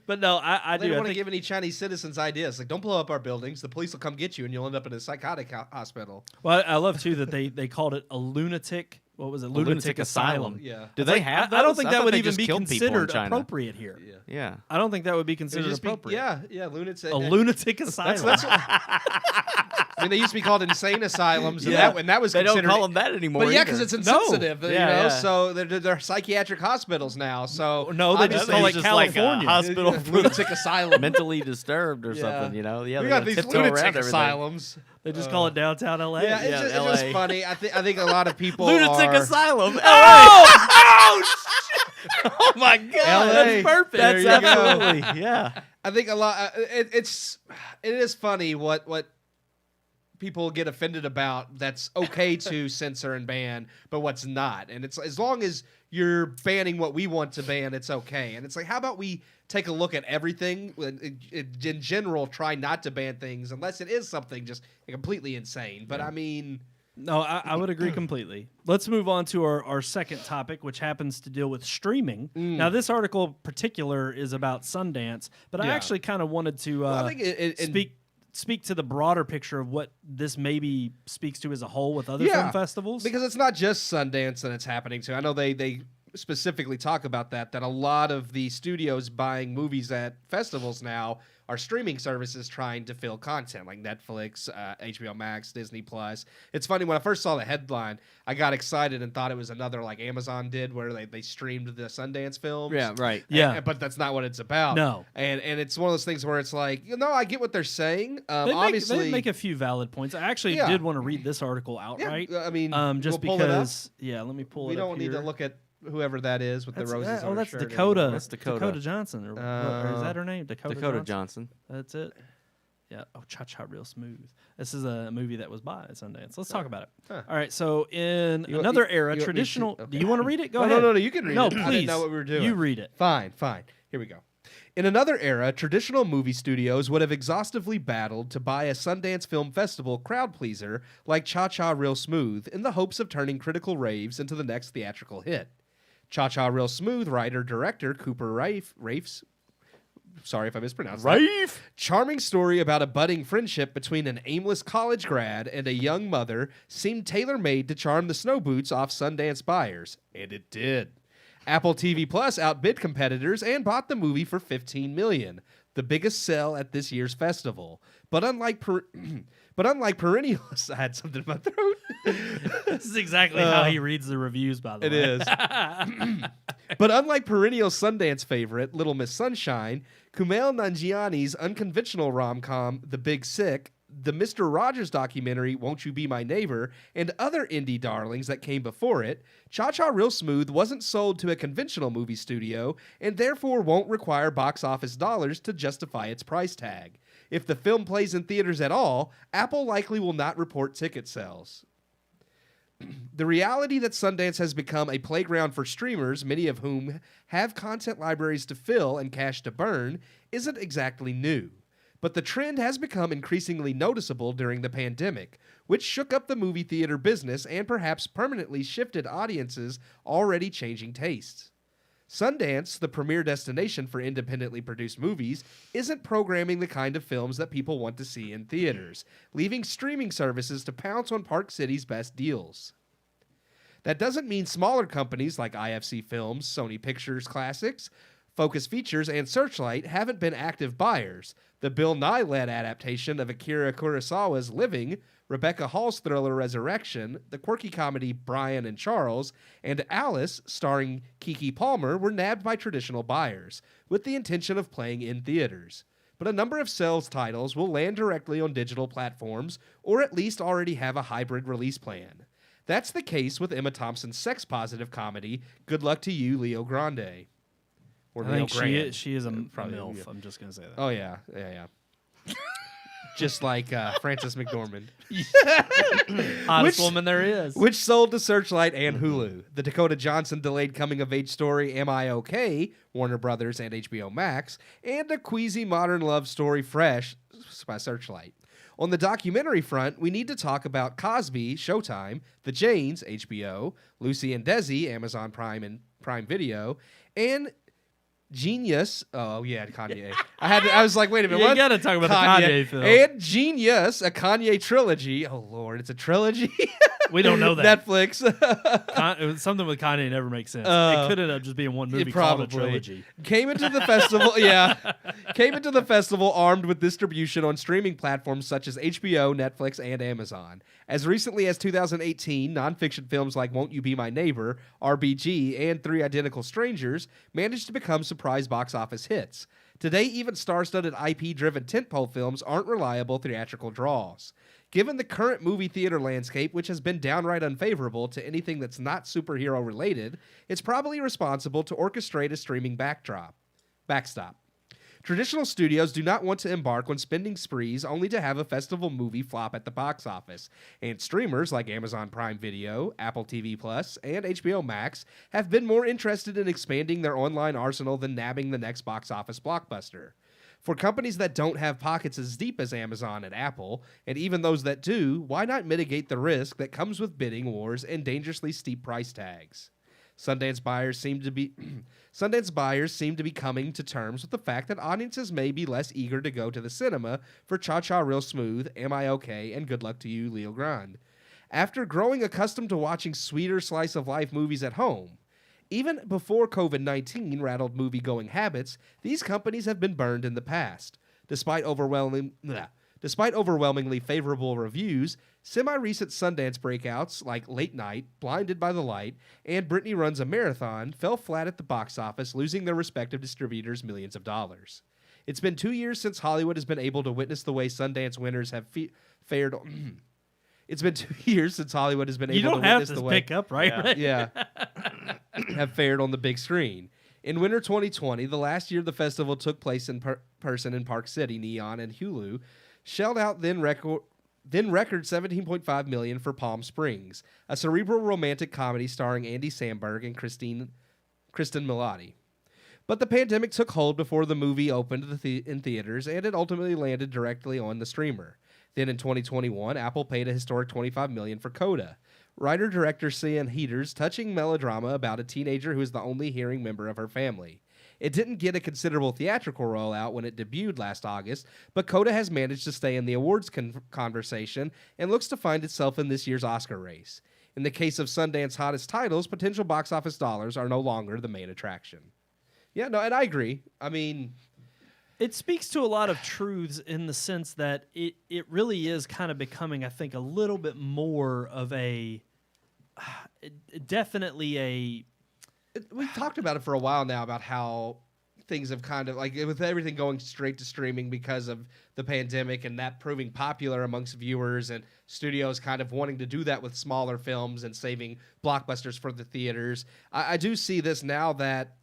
But no, I They do. don't I want to think give any Chinese citizens ideas. Like, don't blow up our buildings. The police will come get you, and you'll end up in a psychotic hospital. Well, I love too that they called it a lunatic. What was it? Lunatic asylum. Yeah. Do they have those? I don't think that thought would they even just be killed people in considered China. appropriate here. Yeah. Yeah. I don't think that would be It would considered just be- appropriate. yeah, lunatic. A lunatic asylum. That's what, I mean, they used to be called insane asylums, and, Yeah. that was They don't considered. call them that anymore. But yeah, either. because it's insensitive, you Yeah, know. yeah. So they're psychiatric hospitals now. So No, they just obviously call it's it just like a California. hospital for lunatic asylum. mentally disturbed or Yeah. something. You know. Yeah. we they got gotta these tiptoe lunatic around everything. asylums. They just call it downtown LA. Yeah, Yeah, it's just LA. funny. I think a lot of people Lunatic are, Asylum. Oh my God. LA. That's perfect. There That's you go. absolutely. Yeah. I think a lot. It is funny what people get offended about. That's okay to censor and ban, but what's not. And it's as long as you're banning what we want to ban, it's okay. And it's like, how about we take a look at everything in general? Try not to ban things unless it is something just completely insane. But I mean. No, I would agree completely. Let's move on to our second topic, which happens to deal with streaming. Now, this article in particular is about Sundance, but I Yeah. actually kind of wanted to I think speak to the broader picture of what this maybe speaks to as a whole with other Yeah, film festivals. because it's not just Sundance that it's happening to. I know they specifically talk about that a lot of the studios buying movies at festivals now are streaming services trying to fill content like Netflix, HBO Max, Disney Plus. It's funny, when I first saw the headline, I got excited and thought it was another like Amazon did where they streamed the Sundance films. Yeah. Right. Yeah. But that's not what it's about. No. And it's one of those things where it's like, I get what they're saying. They make a few valid points. I actually Yeah. did want to read this article outright. I mean, Just we'll pull it up. because, let me pull We it up don't need here. to look at whoever that is with That's, the roses on her that's shirt Dakota. anymore. That's Dakota. Johnson. Or is that her name? Dakota Johnson. That's it. Yeah. Oh, Cha-Cha Real Smooth. This is a movie that was by at Sundance. Let's talk about it. Huh. All right. So in You- another you- era, you want me to- traditional. okay. Do you want to read it? Go No, ahead. no, you can read No, it. please. I didn't know what we were doing. You read it. Fine. Here we go. In another era, traditional movie studios would have exhaustively battled to buy a Sundance Film Festival crowd pleaser like Cha-Cha Real Smooth in the hopes of turning critical raves into the next theatrical hit. Cha-Cha Real Smooth writer-director Cooper Rafe's, sorry if I mispronounced that, charming story about a budding friendship between an aimless college grad and a young mother seemed tailor-made to charm the snow boots off Sundance buyers, and it did. Apple TV Plus outbid competitors and bought the movie for $15 million, the biggest sell at this year's festival. But unlike perennial, I had something in my throat. This is exactly how he reads the reviews, by the It way. is. But unlike perennial Sundance favorite Little Miss Sunshine, Kumail Nanjiani's unconventional rom-com The Big Sick, the Mr. Rogers documentary Won't You Be My Neighbor, and other indie darlings that came before it, Cha-Cha Real Smooth wasn't sold to a conventional movie studio and therefore won't require box office dollars to justify its price tag. If the film plays in theaters at all, Apple likely will not report ticket sales. The reality that Sundance has become a playground for streamers, many of whom have content libraries to fill and cash to burn, isn't exactly new. But the trend has become increasingly noticeable during the pandemic, which shook up the movie theater business and perhaps permanently shifted audiences' already changing tastes. Sundance, the premier destination for independently produced movies, isn't programming the kind of films that people want to see in theaters, leaving streaming services to pounce on Park City's best deals. That doesn't mean smaller companies like IFC Films, Sony Pictures Classics, Focus Features and Searchlight haven't been active buyers. The Bill Nye-led adaptation of Akira Kurosawa's Living, Rebecca Hall's thriller Resurrection, the quirky comedy Brian and Charles, and Alice, starring Keke Palmer, were nabbed by traditional buyers, with the intention of playing in theaters. But a number of sales titles will land directly on digital platforms, or at least already have a hybrid release plan. That's the case with Emma Thompson's sex-positive comedy, Good Luck to You, Leo Grande. Or I Leo think Grande. she is a Probably, MILF. yeah. I'm just going to say that. Oh, yeah. Just like Frances McDormand. Hottest woman there is. Which sold to Searchlight and Hulu. The Dakota Johnson delayed coming-of-age story Am I OK? Warner Brothers and HBO Max, and a queasy modern love story Fresh by Searchlight. On the documentary front, we need to talk about Cosby, Showtime, The Janes, HBO, Lucy and Desi, Amazon Prime and Prime Video, and Genius. Oh yeah, Kanye. I was like, wait a minute. You what? gotta talk about the Kanye film. And Genius, a Kanye trilogy. Oh Lord, it's a trilogy. We don't know that. Netflix. Something with Kanye never makes sense. Uh, It could end up just being one movie It called a probably trilogy. came into the festival. Yeah, came into the festival armed with distribution on streaming platforms such as HBO, Netflix, and Amazon. As recently as 2018, nonfiction films like Won't You Be My Neighbor, RBG, and Three Identical Strangers managed to become surprise box office hits. Today, even star-studded IP-driven tentpole films aren't reliable theatrical draws. Given the current movie theater landscape, which has been downright unfavorable to anything that's not superhero-related, it's probably responsible to orchestrate a streaming backstop. Traditional studios do not want to embark on spending sprees only to have a festival movie flop at the box office, and streamers like Amazon Prime Video, Apple TV Plus, and HBO Max have been more interested in expanding their online arsenal than nabbing the next box office blockbuster. For companies that don't have pockets as deep as Amazon and Apple, and even those that do, why not mitigate the risk that comes with bidding wars and dangerously steep price tags? Sundance buyers seem to be coming to terms with the fact that audiences may be less eager to go to the cinema for Cha-Cha Real Smooth, Am I OK? And Good Luck to You, Leo Grande. After growing accustomed to watching sweeter slice-of-life movies at home, even before COVID-19 rattled movie-going habits, these companies have been burned in the past. Despite overwhelmingly favorable reviews, semi-recent Sundance breakouts like Late Night, Blinded by the Light, and Brittany Runs a Marathon fell flat at the box office, losing their respective distributors millions of dollars. It's been 2 years since Hollywood has been able to witness the way Sundance winners have fared. It's been 2 years since Hollywood has been able to witness the way. You don't have to pick up, right? Yeah. Have fared on the big screen. In winter 2020, the last year the festival took place in person in Park City, Neon and Hulu shelled out then record $17.5 million for Palm Springs, a cerebral romantic comedy starring Andy Samberg and Kristen Milotti. But the pandemic took hold before the movie opened in theaters, and it ultimately landed directly on the streamer. Then in 2021, Apple paid a historic $25 million for Coda. Writer-director Sian Hetter's touching melodrama about a teenager who is the only hearing member of her family. It didn't get a considerable theatrical rollout when it debuted last August, but Coda has managed to stay in the awards conversation and looks to find itself in this year's Oscar race. In the case of Sundance hottest titles, potential box office dollars are no longer the main attraction. Yeah, no, and I agree. I mean, it speaks to a lot of truths in the sense that it really is kind of becoming, I think, a little bit more of a definitely a. We've talked about it for a while now about how things have kind of, like, with everything going straight to streaming because of the pandemic and that proving popular amongst viewers and studios kind of wanting to do that with smaller films and saving blockbusters for the theaters. I do see this now that,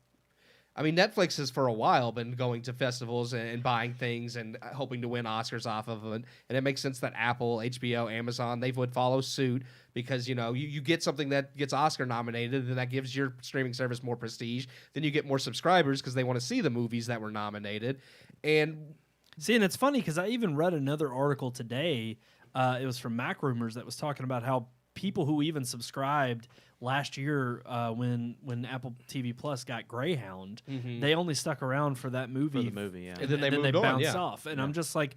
I mean, Netflix has for a while been going to festivals and buying things and hoping to win Oscars off of it. And it makes sense that Apple, HBO, Amazon, they would follow suit because, you know, you get something that gets Oscar nominated and that gives your streaming service more prestige. Then you get more subscribers because they want to see the movies that were nominated. And see, and it's funny because I even read another article today. It was from Mac Rumors that was talking about how people who even subscribed last year when Apple TV Plus got Greyhound, they only stuck around for that movie. For the movie, yeah. And then they then moved they on, bounced yeah. off. And I'm just like,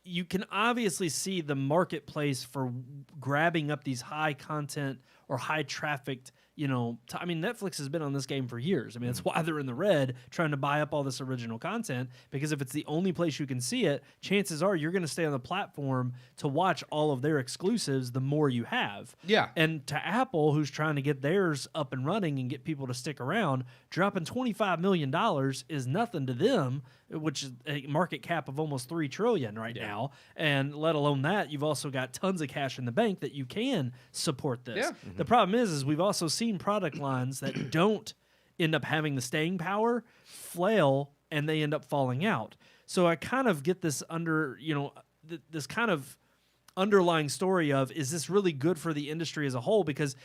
you can obviously see the marketplace for grabbing up these high content or high trafficked. I mean, Netflix has been on this game for years. I mean, that's why they're in the red trying to buy up all this original content, because if it's the only place you can see it, chances are you're going to stay on the platform to watch all of their exclusives the more you have. Yeah. And to Apple, who's trying to get theirs up and running and get people to stick around, dropping $25 million is nothing to them, which is a market cap of almost $3 trillion right now. And let alone that, you've also got tons of cash in the bank that you can support this. Yeah. The problem is we've also seen product lines that don't end up having the staying power flail, and they end up falling out. So I kind of get this this kind of underlying story of, is this really good for the industry as a whole? Because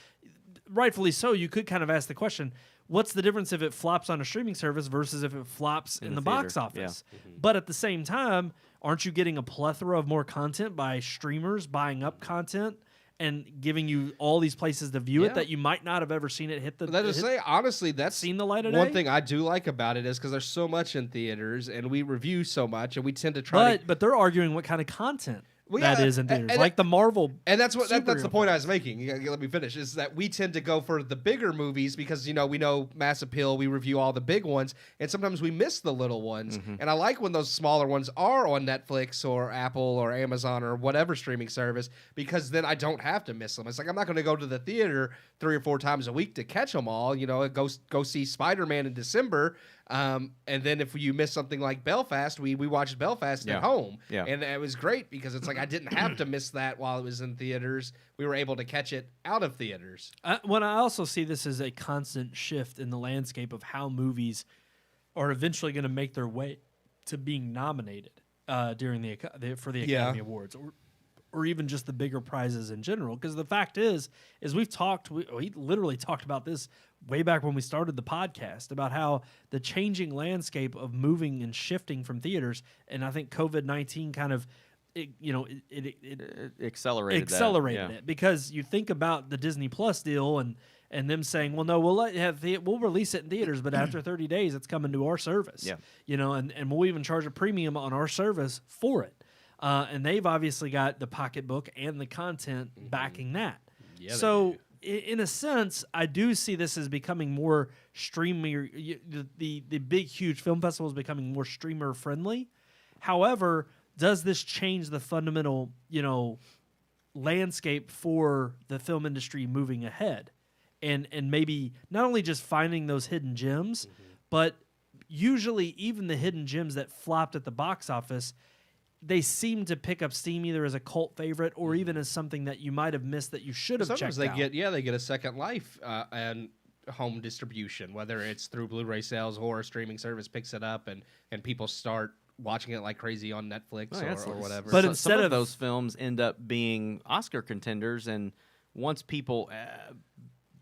rightfully so, you could kind of ask the question, what's the difference if it flops on a streaming service versus if it flops in the box office? Yeah. But at the same time, aren't you getting a plethora of more content by streamers buying up content and giving you all these places to view it that you might not have ever seen it hit the... honestly, that's seen the light of day? One thing I do like about it is because there's so much in theaters, and we review so much, and we tend to try But they're arguing what kind of content that is in theaters, like the Marvel. And that's the point I was making. You gotta let me finish. Is that we tend to go for the bigger movies because we know mass appeal. We review all the big ones, and sometimes we miss the little ones. And I like when those smaller ones are on Netflix or Apple or Amazon or whatever streaming service, because then I don't have to miss them. It's like I'm not going to go to the theater 3 or 4 times a week to catch them all. Go see Spider-Man in December. And then if you miss something like Belfast, we watched Belfast at home. Yeah. And it was great because it's like I didn't have to miss that while it was in theaters. We were able to catch it out of theaters. When I also see this as a constant shift in the landscape of how movies are eventually going to make their way to being nominated during for the Academy Awards, or even just the bigger prizes in general. Because the fact is we literally talked about this way back when we started the podcast, about how the changing landscape of moving and shifting from theaters, and I think COVID-19 kind of it accelerated it, because you think about the Disney Plus deal and them saying, well, no, we'll release it in theaters, but after 30 days it's coming to our service. And we'll even charge a premium on our service for it. And they've obviously got the pocketbook and the content backing that. Yeah, so in a sense, I do see this as becoming more streamer. The big, huge film festival is becoming more streamer friendly. However, does this change the fundamental, landscape for the film industry moving ahead? And maybe not only just finding those hidden gems, but usually even the hidden gems that flopped at the box office, they seem to pick up steam either as a cult favorite or even as something that you might have missed that you should have checked out. Sometimes they get a second life and home distribution, whether it's through Blu-ray sales or a streaming service picks it up and people start watching it like crazy on Netflix or whatever. But instead of those films end up being Oscar contenders, and once people...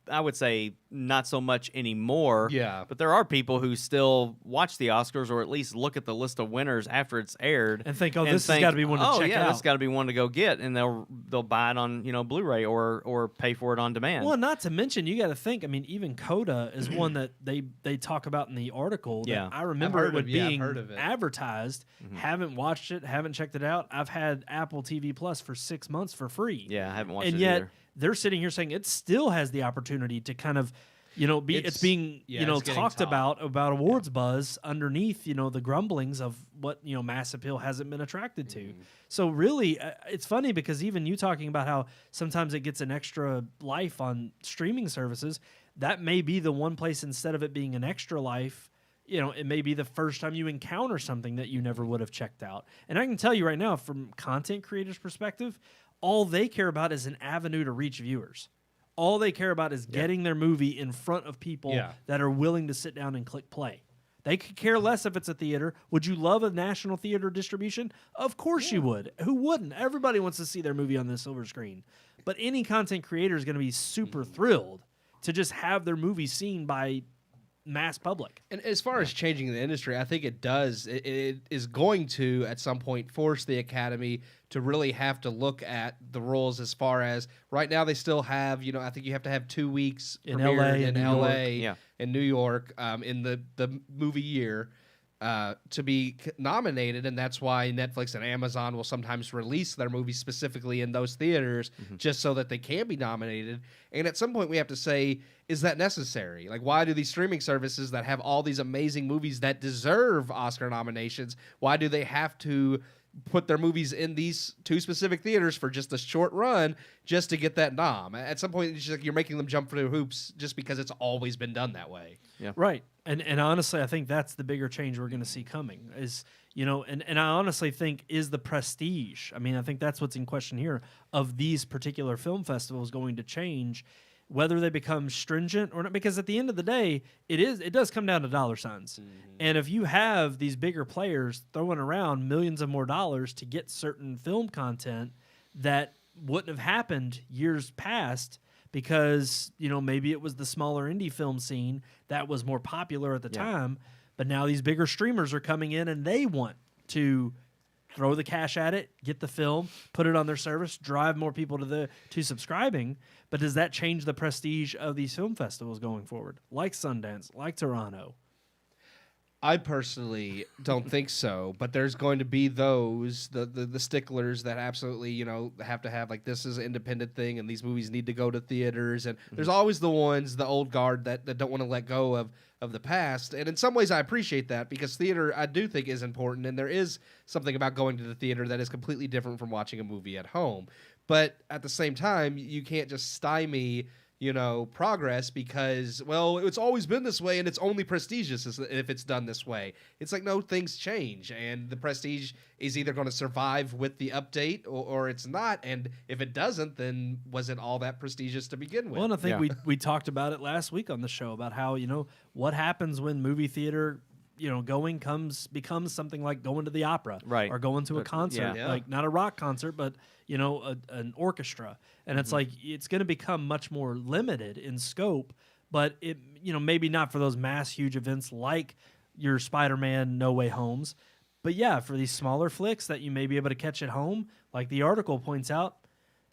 I would say not so much anymore. Yeah. But there are people who still watch the Oscars, or at least look at the list of winners after it's aired and think, this has got to be one to check out. This got to be one to go get, and they'll buy it on Blu-ray or pay for it on demand. Well, not to mention, you got to think. I mean, even Coda is one that they talk about in the article. That I remember it being advertised. Haven't watched it. Haven't checked it out. I've had Apple TV Plus for 6 months for free. Yeah, I haven't watched it either. They're sitting here saying it still has the opportunity to kind of, it's being talked about awards buzz underneath, the grumblings of what, mass appeal hasn't been attracted to. So really, it's funny because even you talking about how sometimes it gets an extra life on streaming services, that may be the one place, instead of it being an extra life, it may be the first time you encounter something that you never would have checked out. And I can tell you right now, from content creators' perspective, all they care about is an avenue to reach viewers. All they care about is getting their movie in front of people that are willing to sit down and click play. They could care less if it's a theater. Would you love a national theater distribution? Of course you would. Who wouldn't? Everybody wants to see their movie on the silver screen. But any content creator is going to be super thrilled to just have their movie seen by mass public. And as far as changing the industry, I think it does. It is going to, at some point, force the Academy to really have to look at the rules as far as right now they still have, I think you have to have 2 weeks in LA, in New York, in the movie year. to be nominated, and that's why Netflix and Amazon will sometimes release their movies specifically in those theaters just so that they can be nominated. And at some point we have to say, is that necessary? Like, why do these streaming services that have all these amazing movies that deserve Oscar nominations, why do they have to put their movies in these two specific theaters for just a short run just to get that nom? At some point, it's just like you're making them jump through hoops just because it's always been done that way. Yeah. Right. And honestly, I think that's the bigger change we're going to see coming is, and I honestly think is the prestige. I mean, I think that's what's in question here of these particular film festivals going to change, whether they become stringent or not, because at the end of the day, it does come down to dollar signs. And if you have these bigger players throwing around millions of more dollars to get certain film content that wouldn't have happened years past, because, maybe it was the smaller indie film scene that was more popular at the time, but now these bigger streamers are coming in and they want to throw the cash at it, get the film, put it on their service, drive more people to subscribing. But does that change the prestige of these film festivals going forward, like Sundance, like Toronto? I personally don't think so, but there's going to be those the sticklers that absolutely have to have, like, this is an independent thing and these movies need to go to theaters, and there's always the ones, the old guard that don't want to let go of the past. And in some ways I appreciate that, because theater I do think is important, and there is something about going to the theater that is completely different from watching a movie at home. But at the same time, you can't just stymie progress because, well, it's always been this way and it's only prestigious if it's done this way. It's like, no, things change, and the prestige is either going to survive with the update or it's not. And if it doesn't, then was it all that prestigious to begin with? Well, and I think we talked about it last week on the show about how, what happens when movie theater going becomes something like going to the opera, right, or going to a concert, like not a rock concert, but an orchestra. And it's like, it's going to become much more limited in scope, but it, maybe not for those mass huge events like your Spider-Man No Way Homes, but yeah, for these smaller flicks that you may be able to catch at home, like the article points out,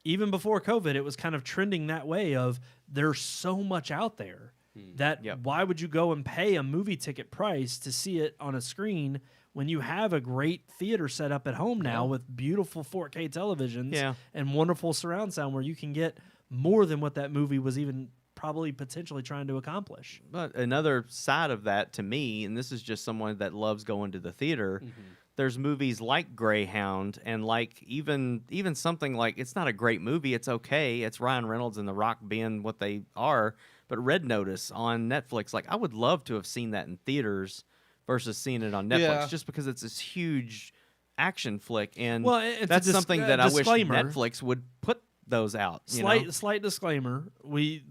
even before COVID, it was kind of trending that way of there's so much out there that why would you go and pay a movie ticket price to see it on a screen when you have a great theater set up at home now with beautiful 4K televisions and wonderful surround sound where you can get more than what that movie was even probably potentially trying to accomplish. But another side of that to me, and this is just someone that loves going to the theater, there's movies like Greyhound and like even something like, it's not a great movie, it's okay, it's Ryan Reynolds and The Rock being what they are, but Red Notice on Netflix, like, I would love to have seen that in theaters versus seeing it on Netflix, just because it's this huge action flick, and that's something that I wish Netflix would put those out. Slight disclaimer: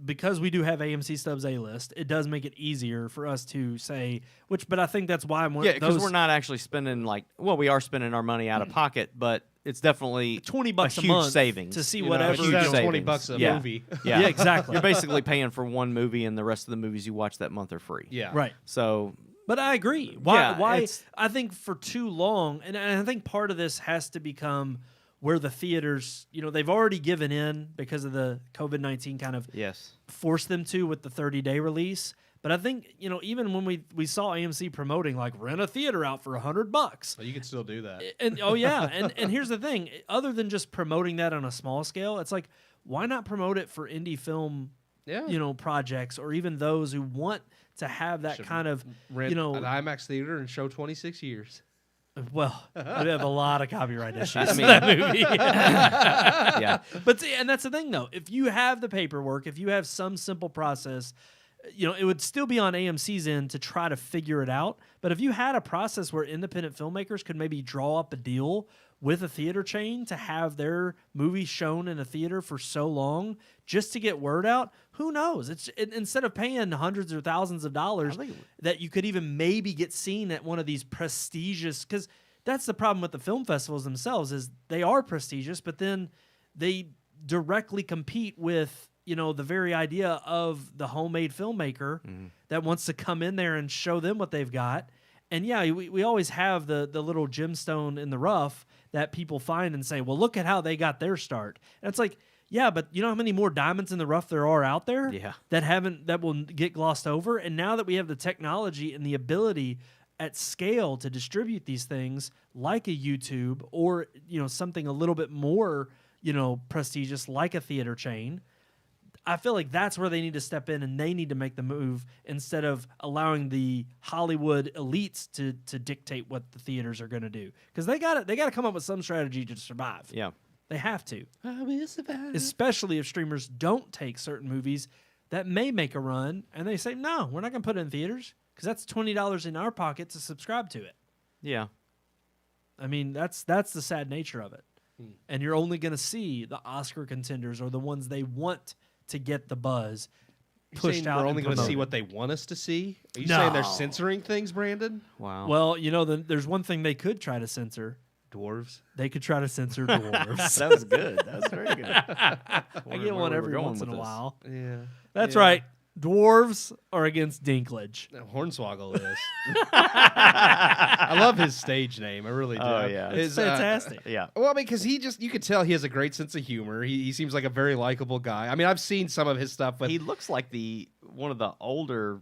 because we do have AMC Stubs A-list, it does make it easier for us to say which. But I think that's why because we're not actually spending we are spending our money out of pocket, but it's definitely $20 a a month savings to see whatever. $20 a movie. Yeah, exactly. You're basically paying for one movie, and the rest of the movies you watch that month are free. Yeah, right. So. But I agree. Why? I think for too long, and I think part of this has to become where the theaters, they've already given in because of the COVID-19 kind of forced them to with the 30-day release. But I think, even when we saw AMC promoting, like, rent a theater out for $100. Well, you can still do that. And and here's the thing. Other than just promoting that on a small scale, it's like, why not promote it for indie film projects, or even those who want to have that kind of rent an IMAX theater and show 26 years. Well, I have a lot of copyright issues in that movie. But see, and that's the thing, though. If you have the paperwork, if you have some simple process, it would still be on AMC's end to try to figure it out. But if you had a process where independent filmmakers could maybe draw up a deal with a theater chain to have their movie shown in a theater for so long just to get word out, who knows? Instead of paying hundreds or thousands of dollars, that you could even maybe get seen at one of these prestigious, because that's the problem with the film festivals themselves, is they are prestigious, but then they directly compete with the very idea of the homemade filmmaker that wants to come in there and show them what they've got. And we always have the little gemstone in the rough that people find and say, well, look at how they got their start. And it's like, yeah, but you know how many more diamonds in the rough there are out there that will get glossed over? And now that we have the technology and the ability at scale to distribute these things like a YouTube or, something a little bit more, prestigious like a theater chain, I feel like that's where they need to step in and they need to make the move instead of allowing the Hollywood elites to dictate what the theaters are going to do. Because they got to come up with some strategy to survive. Yeah. They have to. I will survive. Especially if streamers don't take certain movies that may make a run and they say, no, we're not going to put it in theaters because that's $20 in our pocket to subscribe to it. Yeah. I mean, that's the sad nature of it. And you're only going to see the Oscar contenders or the ones they want to get the buzz pushed out. We're only going to see promoted. what they want us to see? Are you No. saying they're censoring things, Brandon? Wow. Well, there's one thing they could try to censor. Dwarves? They could try to censor dwarves. that was good. That was very good. I get one every once in a this. while. Yeah. That's Yeah. right. Dwarves are against Dinklage. No, Hornswoggle is. I love his stage name. I really do. Oh, yeah. It's fantastic. Yeah. Well, I mean, because you could tell he has a great sense of humor. He seems like a very likable guy. I mean, I've seen some of his stuff. But He looks like one of the older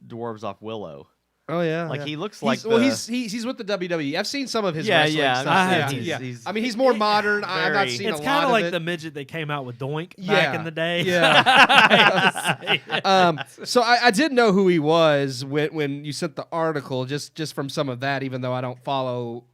dwarves off Willow. oh yeah, Like yeah. he looks like he's with the WWE. I've seen some of his Yeah, wrestling yeah, stuff. I yeah, have yeah. he's- I mean, he's more modern. I've not very- seen It's a lot kind of of like it. the midget they came out with Doink Yeah. back in the day. Yeah. So I did know who he was when you sent the article, just from some of that, even though I don't follow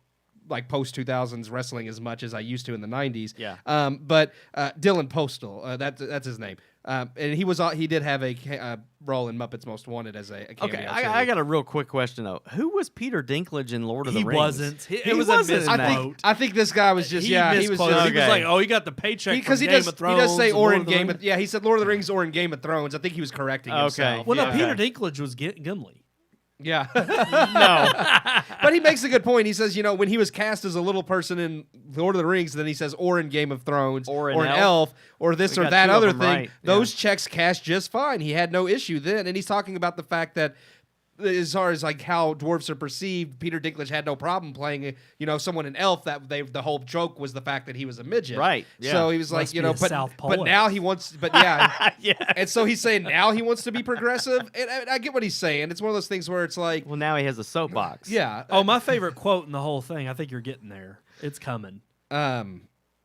like post 2000s wrestling as much as I used to in the 90s. Yeah. But Dylan Postal, that's his name. And he did have a role in Muppets Most Wanted as a cameo. Okay, too. I got a real quick question though. Who was Peter Dinklage in Lord of the He Rings? wasn't. He It was a wasn't in that. misquote. I think this guy was just he was misquoted. just He was Okay. like, "Oh, he got the paycheck because from he Game does of Thrones." he does say and or Lord in of the Game Rings." of, yeah, he said Lord of the Rings or in Game of Thrones. I think he was correcting Okay. himself. Well, no, Yeah. Peter Dinklage was Gimli. Yeah. No. But he makes a good point. He says, when he was cast as a little person in Lord of the Rings, then he says, or in Game of Thrones, Or an an elf, or this We or got that two of other them thing. right. Those checks cast just fine. He had no issue then. And he's talking about the fact that as far as like how dwarves are perceived, Peter Dinklage had no problem playing, someone an elf. The whole joke was the fact that he was a midget, Right, yeah. So he was Must like, be a but South Pole but now elf. he wants, but yeah, Yeah. and so he's saying now he wants to be progressive, and I get what he's saying. It's one of those things where it's like, Well, now he has a soapbox. yeah, Oh, my favorite quote in the whole thing. I think you're getting there. It's coming. I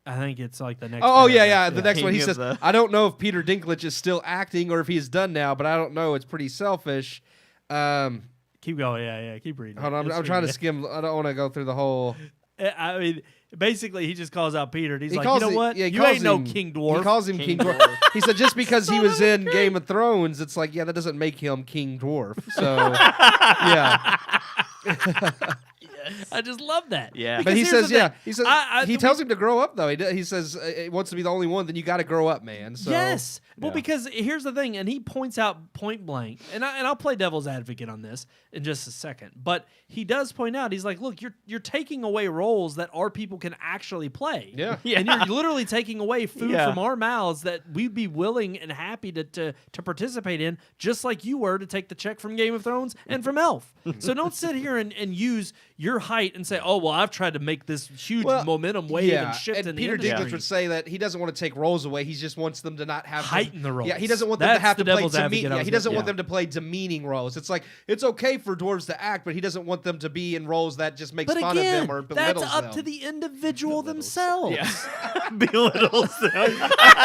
think it's like the next. Oh yeah, paragraph. yeah. The next one, he King of says, the- "I don't know if Peter Dinklage is still acting or if he's done now, but I don't know. It's pretty selfish." Keep going. Yeah. Keep reading. Hold on, It's I'm trying to really skim. I don't want to go through the whole. good. I mean, basically, he just calls out Peter. And he's He like, calls you know it- what? yeah, he You calls ain't no him- King Dwarf. He calls him King Dwarf. He said just because he was in Game of Thrones, it's like, yeah, that doesn't make him King Dwarf. So yeah, I just love that. Yeah. Because but he here's says, the yeah, thing. he says I- he tells him to grow up though. He says he wants to be the only one. Then you got to grow up, man. So Yes. Well, yeah. because here's the thing, and he points out point blank, and I'll play devil's advocate on this in just a second. But he does point out, he's like, look, you're taking away roles that our people can actually play. Yeah. And you're literally taking away food Yeah. from our mouths that we'd be willing and happy to participate in, just like you were to take the check from Game of Thrones and from Elf. So don't sit here and use your height and say, oh, well, I've tried to make this huge Well, momentum wave and shift in and the Peter industry. Dinklage would say that he doesn't want to take roles away. He just wants them to not have Heighten the roles. Yeah, he doesn't want them to That's have the to play devil's advocate I Yeah, was he doesn't gonna- want them to play demeaning roles. It's like it's okay for dwarves to act, but he doesn't want them to be in roles that just makes But fun again, of them or that's belittles up them. to the individual themselves. Belittles them.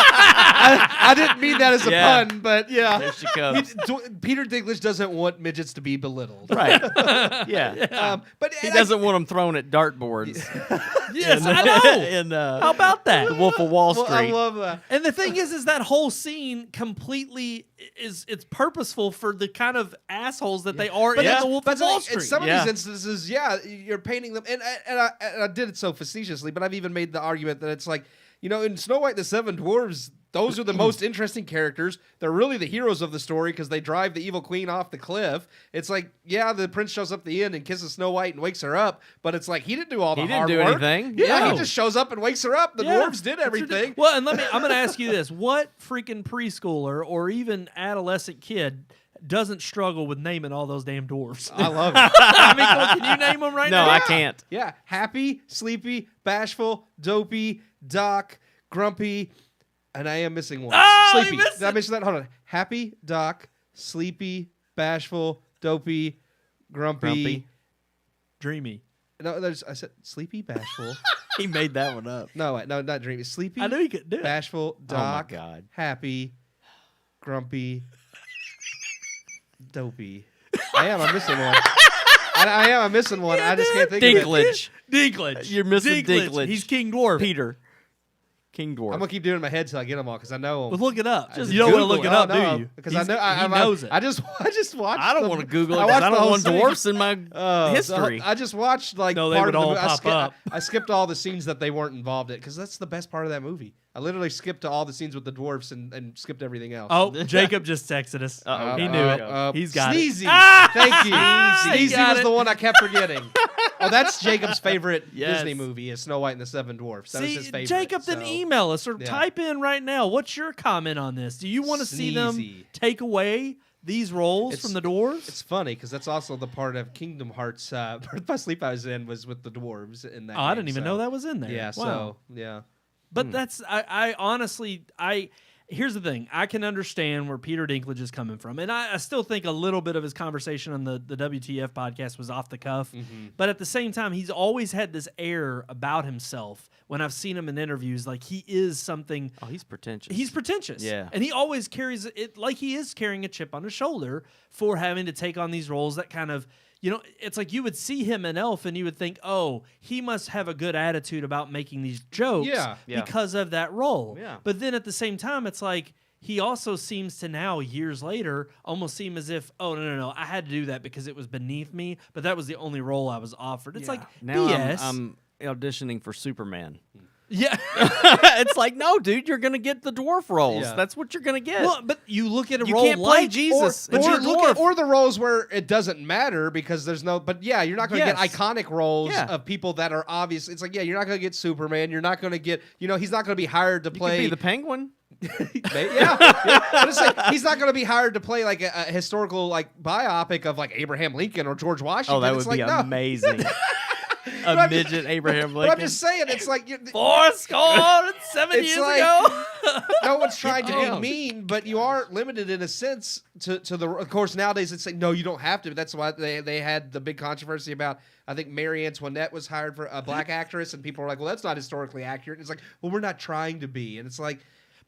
I didn't mean that as a Yeah. pun, but yeah. There she comes. Peter Dinklage doesn't want midgets to be belittled. Right. Yeah. But He and I- doesn't want them thrown at dartbourts. Yes, I know. In How about that? The Wolf of Wall well, Street. I love that. And the thing is that whole scene completely it's purposeful for the kind of assholes that they are in that's- the Wolf but of Wall in Street. some of Yeah. these instances, yeah, you're painting them, and I did it so facetiously, but I've even made the argument that it's like, in Snow White and the Seven Dwarfs, those are the most interesting characters. They're really the heroes of the story because they drive the evil queen off the cliff. It's like, yeah, the prince shows up at the end and kisses Snow White and wakes her up, but it's like he didn't do all the He didn't hard do work. anything. Yeah, No. he just shows up and wakes her up. The Yeah, dwarves did it's everything. ridiculous. Well, and I'm going to ask you this: what freaking preschooler or even adolescent kid doesn't struggle with naming all those damn dwarves? I love it. I mean, can you name them right No, now? I can't. Yeah, happy, sleepy, bashful, dopey, Doc, grumpy, and I am missing one. Oh, you sleepy. missed Did I it. mention that? Hold on. Happy, Doc, sleepy, bashful, dopey, grumpy. Grumpy. Dreamy. No, I said sleepy, bashful. He made that one up. No, not dreamy. Sleepy. I knew you could do it. Bashful, Doc, God. happy, grumpy, dopey. I'm missing one. I'm missing one. I just can't think of it. Dinklage. Dinklage. You're missing Dinklage. He's King Dwarf. Peter. King Dwarf. I'm gonna keep doing it in my head till I get them all because I know them. Well, look it up. Just You don't want to Google look it up, no, do you? Because He's- I know he knows it. I just watched. I don't want to Google it I because watched I the don't whole want thing. dwarfs in my history. I just watched like No, they part would of the all movie. pop up. I skipped all the scenes that they weren't involved in because that's the best part of that movie. I literally skipped to all the scenes with the dwarfs and skipped everything else. Oh, Jacob just texted us. Uh-oh. He knew it. He's got Sneezy. it. Thank you. He Sneezy got was it. the one I kept forgetting. Oh, that's Jacob's favorite Yes. Disney movie is Snow White and the Seven Dwarfs. That was See, his favorite. Jacob, then so. email us or yeah. type in right now. What's your comment on this? Do you want to see them Sneezy. take away these roles It's- from the dwarves? It's funny because that's also the part of Kingdom Hearts. Birth by Sleep I was in was with the dwarves in that. Oh, I game, didn't even so. know that was in there. Yeah. Wow. So yeah. But that's I honestly here's the thing. I can understand where Peter Dinklage is coming from. And I still think a little bit of his conversation on the WTF podcast was off the cuff. Mm-hmm. But at the same time, he's always had this air about himself when I've seen him in interviews. Like he is something. Oh, he's pretentious. He's pretentious. Yeah. And he always carries it like he is carrying a chip on his shoulder for having to take on these roles that kind of, you know, it's like you would see him in Elf and you would think, oh, he must have a good attitude about making these jokes Yeah. Yeah. because of that role. Yeah. But then at the same time, it's like he also seems to now, years later, almost seem as if, oh, no, I had to do that because it was beneath me, but that was the only role I was offered. It's like Now BS. I'm auditioning for Superman. yeah. It's like, no, dude, you're gonna get the dwarf roles. Yeah. That's what you're gonna get. Well, but you look at a You role can't play like Jesus. but or you look at or the roles where it doesn't matter because there's no. But yeah, you're not going to Yes. get iconic roles Yeah. of people that are obvious. It's like you're not going to get Superman. You're not going to get. He's not going to be hired to you play. could be the Penguin. yeah. But it's like he's not going to be hired to play like a historical like biopic of like Abraham Lincoln or George Washington. Oh, that It's would be like, no. amazing. I'm A just- midget Abraham But Lincoln. I'm just saying, it's like 7 It's years like- ago. no one's trying to down. be mean, but you are limited in a sense to the. Of course, nowadays it's like no, you don't have to. That's why they had the big controversy about. I think Marie Antoinette was hired for a black actress, and people were like, "Well, that's not historically accurate." And it's like, "Well, we're not trying to be," and it's like.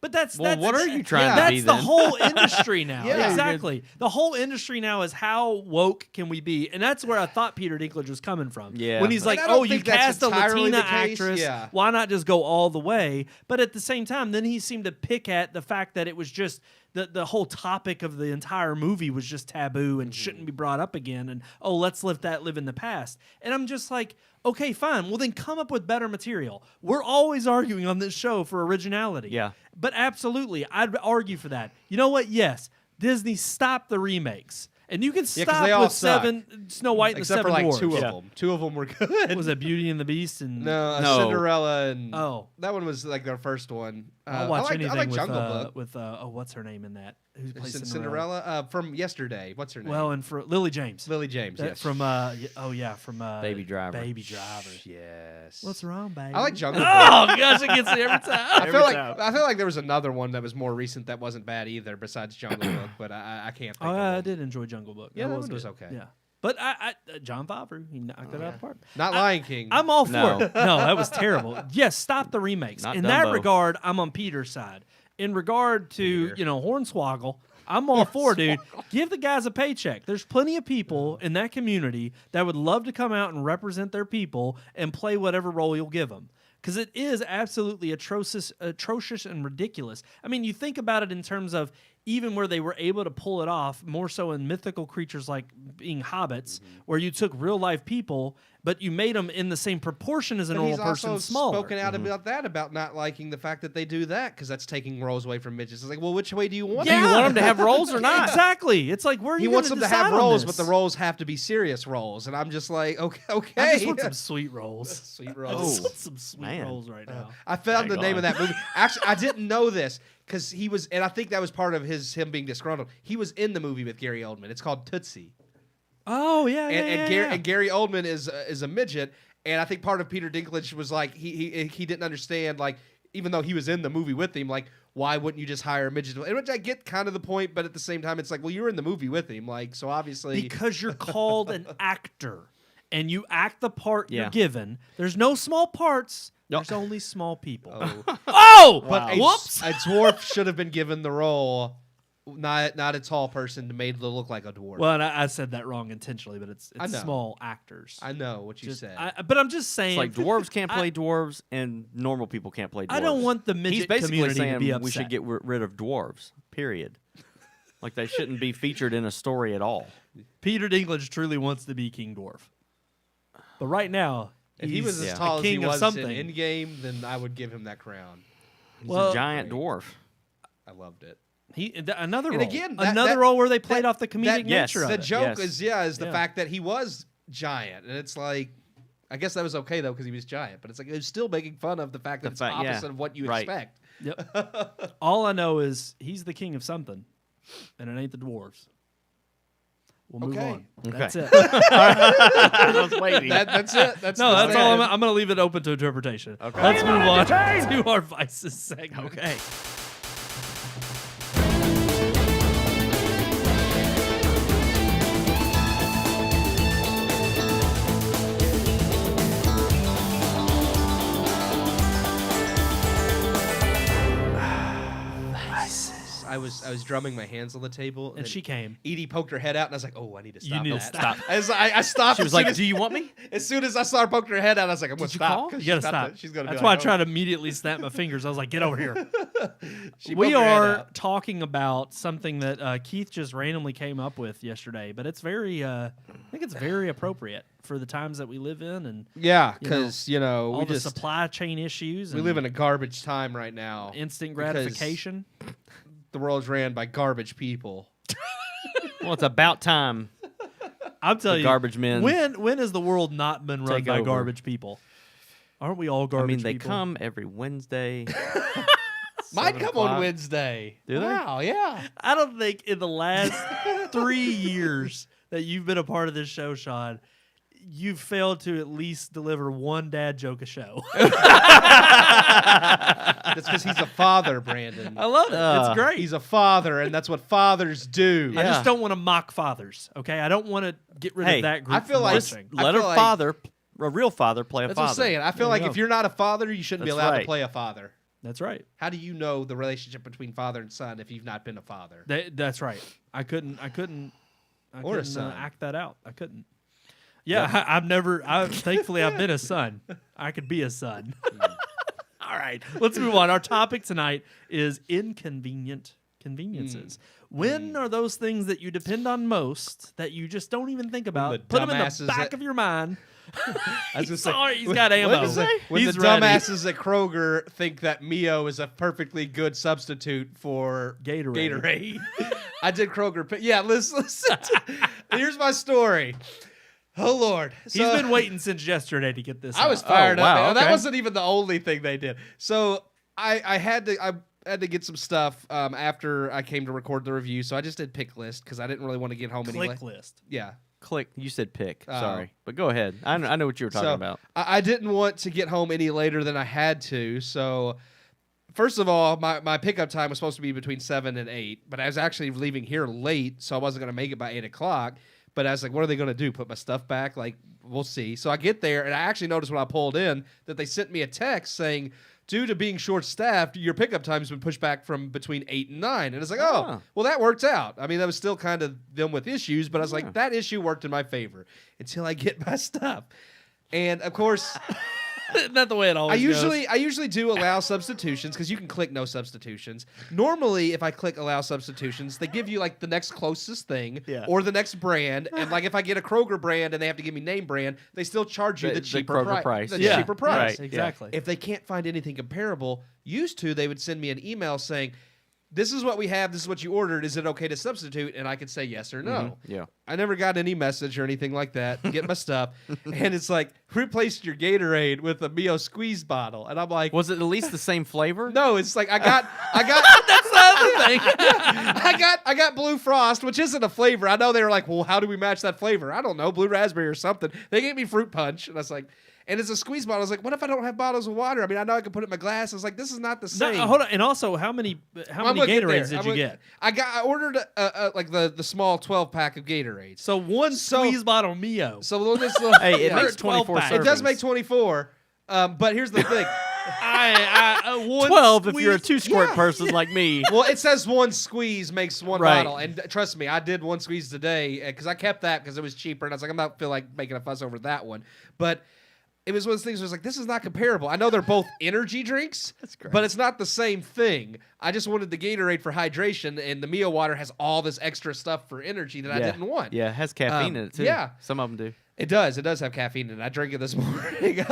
But that's Well, what are you trying to that's be the then? whole industry now. Yeah. Exactly. The whole industry now is how woke can we be, and that's where I thought Peter Dinklage was coming from. Yeah. When he's But like, I don't "Oh, you think that's cast a entirely Latina the case. actress, Yeah. why not just go all the way?" But at the same time, then he seemed to pick at the fact that it was just the whole topic of the entire movie was just taboo and shouldn't be brought up again. And let's let that live in the past. And I'm just like, okay, fine. Well, then come up with better material. We're always arguing on this show for originality. Yeah. But absolutely, I'd argue for that. You know what? Yes, Disney stopped the remakes. And you can 'cause stop they all with suck. Snow White and Except the for Seven like Dwarfs. two of Yeah. them. Two of them were good. Was that Beauty and the Beast? And No, No. Cinderella and Oh. that one was like their first one. I'll watch I anything like with Jungle Book. what's her name in that? Who plays Cinderella? Cinderella from yesterday. What's her name? Well, and for Lily James. Lily James. That Yes. from from Baby Driver. Baby Driver. Yes. What's wrong, baby? I like Jungle Book. Oh gosh, it gets me every time. I feel like there was another one that was more recent that wasn't bad either, besides Jungle Book, but I can't think Oh, of I one. did enjoy Jungle Book. Yeah, that was one was good. okay. Yeah, but I John Favreau, he knocked it out of the park. Not Lion King. I'm all for No. it. No, that was terrible. Yes, stop the remakes. Not In that Dumbo. regard, I'm on Peter's side. In regard to Hornswoggle, I'm all for it, dude. Give the guys a paycheck. There's plenty of people in that community that would love to come out and represent their people and play whatever role you'll give them. Because it is absolutely atrocious and ridiculous. I mean, you think about it in terms of even where they were able to pull it off, more so in mythical creatures like being hobbits, where you took real life people, but you made them in the same proportion as a But normal he's person, also smaller. spoken out about that, about not liking the fact that they do that, because that's taking roles away from midgets. It's like, well, which way do you want Do it? you want them to have roles or not? Exactly. It's like, where are He you wants gonna them to have decide on roles, this? but the roles have to be serious roles. And I'm just like, okay. I just want some sweet rolls. Sweet I rolls. just want some sweet man. rolls right now. I found the Hang name on. of that movie. Actually, I didn't know this because he was, and I think that was part of him being disgruntled. He was in the movie with Gary Oldman. It's called Tootsie, Oh yeah, and Gary Oldman is a midget. And I think part of Peter Dinklage was like he didn't understand, like, even though he was in the movie with him, like, why wouldn't you just hire a midget? And which I get kind of the point, but at the same time, it's like, well, you were in the movie with him, like, so obviously because you're called an actor. and you act the part Yeah. you're given. There's no small parts. No. There's only small people. Oh. Oh! But Whoops! a dwarf should have been given the role, not a tall person made to look like a dwarf. Well, and I said that wrong intentionally, but it's I know. small actors. I know what you Just- said. but I'm just saying. It's like dwarves can't play dwarves, and normal people can't play dwarves. I don't want the midget He's basically community saying to be upset. we should get rid of dwarves. Period. Like they shouldn't be featured in a story at all. Peter Dinklage truly wants to be King Dwarf, but right now, if he was he's as a tall as he king of was something. in Endgame, then I would give him that crown. He's Well- a giant dwarf. I loved it. Another And role. again, another role where they played off the comedic yes, nature of The it. joke Yes. is the Yeah. fact that he was giant, and it's like, I guess that was okay though because he was giant, but it's like it was still making fun of the fact that The it's fact- yeah. opposite of what you Right. expect. Yep. All I know is he's the king of something, and it ain't the dwarves. We'll move Okay. on. Okay. That's it. I was waiting. That's it. That's No, that's all. it. I'm going to leave it open to interpretation. Okay. Let's move on to our vices segment. Okay. I was drumming my hands on the table, And she came. Edie poked her head out, and I was like, "Oh, I need to stop." need to that. stop. As I stopped. She was as soon like, as- "Do you want me?" As soon as I saw her poke her head out, I was like, "I'm gonna you stop." call? 'cause You got to she's about stop. She's gonna. That's be why I like, tried to immediately snap my fingers. I was like, get over here. She We poked her head are out. talking about something that Keith just randomly came up with yesterday, but it's very, I think it's very appropriate for the times that we live in and Yeah, you know, because all we the just supply chain issues. we and live in a garbage time right now. instant because gratification. The world's ran by garbage people. Well, it's about time. I'm telling you, garbage men When has the world not been run take by over. garbage people? Aren't we all I garbage mean, they people? come every Wednesday. Might 7 come o'clock. on Wednesday. Do they? Wow, yeah. I don't think in the last 3 years that you've been a part of this show, Sean, you've failed to at least deliver one dad joke a show. That's because he's a father, Brandon. I love it. It's great. He's a father, and that's what fathers do. I Yeah. just don't want to mock fathers. Okay, I don't want to get rid Hey, of that group. I feel from like- watching. I Let feel a like- father, a real father, play a That's father. what I'm saying. I feel There like you if go. you're not a father, you shouldn't be That's allowed to right. play a father. That's right. How do you know the relationship between father and son if you've not been a father? That's right. I couldn't Or a son. act that out. I couldn't. Yeah, I've never. Thankfully, I've been a son. I could be a son. All right, let's move on. Our topic tonight is inconvenient conveniences. When are those things that you depend on most that you just don't even think about? the Put them in the dumbasses back that- of your mind. I was gonna say, Sorry, he's got ammo. when He's the ready. dumbasses at Kroger think that Mio is a perfectly good substitute for Gatorade. I did Kroger. Yeah, listen. Here's my story. Oh Lord, He's been waiting since yesterday to get this. I was out. fired up. wow, man. That okay. wasn't even the only thing they did. So I had to get some stuff after I came to record the review. So I just did pick list because I didn't really want to get home anyway. click list. Yeah. Click. You said pick. Oh. Sorry, but go ahead. I know what you were talking So, about. I didn't want to get home any later than I had to. So, first of all, my pickup time was supposed to be between 7 and 8, but I was actually leaving here late, so I wasn't going to make it by 8 o'clock. But I was like, what are they going to do? Put my stuff back? Like, we'll see. So I get there, and I actually noticed when I pulled in that they sent me a text saying, due to being short-staffed, your pickup time's been pushed back from between 8 and 9. And it's like, Ah. well, that worked out. I mean, that was still kind of them with issues, but I was like, that issue worked in my favor until I get my stuff. And, of course... Not the way it I always usually do allow substitutions because you can click no substitutions. Normally, if I click allow substitutions, they give you like the next closest thing Yeah. or the next brand. And like if I get a Kroger brand and they have to give me name brand, they still charge you the The cheaper Kroger pri- price. The Yeah. cheaper price. Right. Exactly. If they can't find anything comparable, used to they would send me an email saying, "This is what we have. This is what you ordered. Is it okay to substitute?" And I could say yes or no. Yeah. I never got any message or anything like that to get my stuff. And it's like, replaced your Gatorade with a Mio squeeze bottle. And I'm like, Was it at least the same flavor? no, it's like I got That's the other thing. I got Blue Frost, which isn't a flavor. I know they were like, well, how do we match that flavor? I don't know, blue raspberry or something. They gave me fruit punch. And I was like, And it's a squeeze bottle. I was like, what if I don't have bottles of water? I mean, I know I can put it in my glass. I was like, this is not the same. No, hold on. And also, how many Gatorades did you get? I ordered like the small 12-pack of Gatorades. So one squeeze bottle Mio. So this little, Hey, it makes 24 servings. It does make 24. But here's the thing. One 12 if squeeze- you're a 2-squirt person like me. Well, it says one squeeze makes one Right. bottle, and trust me, I did one squeeze today because I kept that because it was cheaper, and I was like, I'm not feel like making a fuss over that one, but it was one of those things where I was like, this is not comparable. I know they're both energy drinks, but it's not the same thing. I just wanted the Gatorade for hydration, and the Mio water has all this extra stuff for energy that I didn't want. Yeah, it has caffeine in it too. Yeah. Some of them do. It does. It does have caffeine in it. I drank it this morning.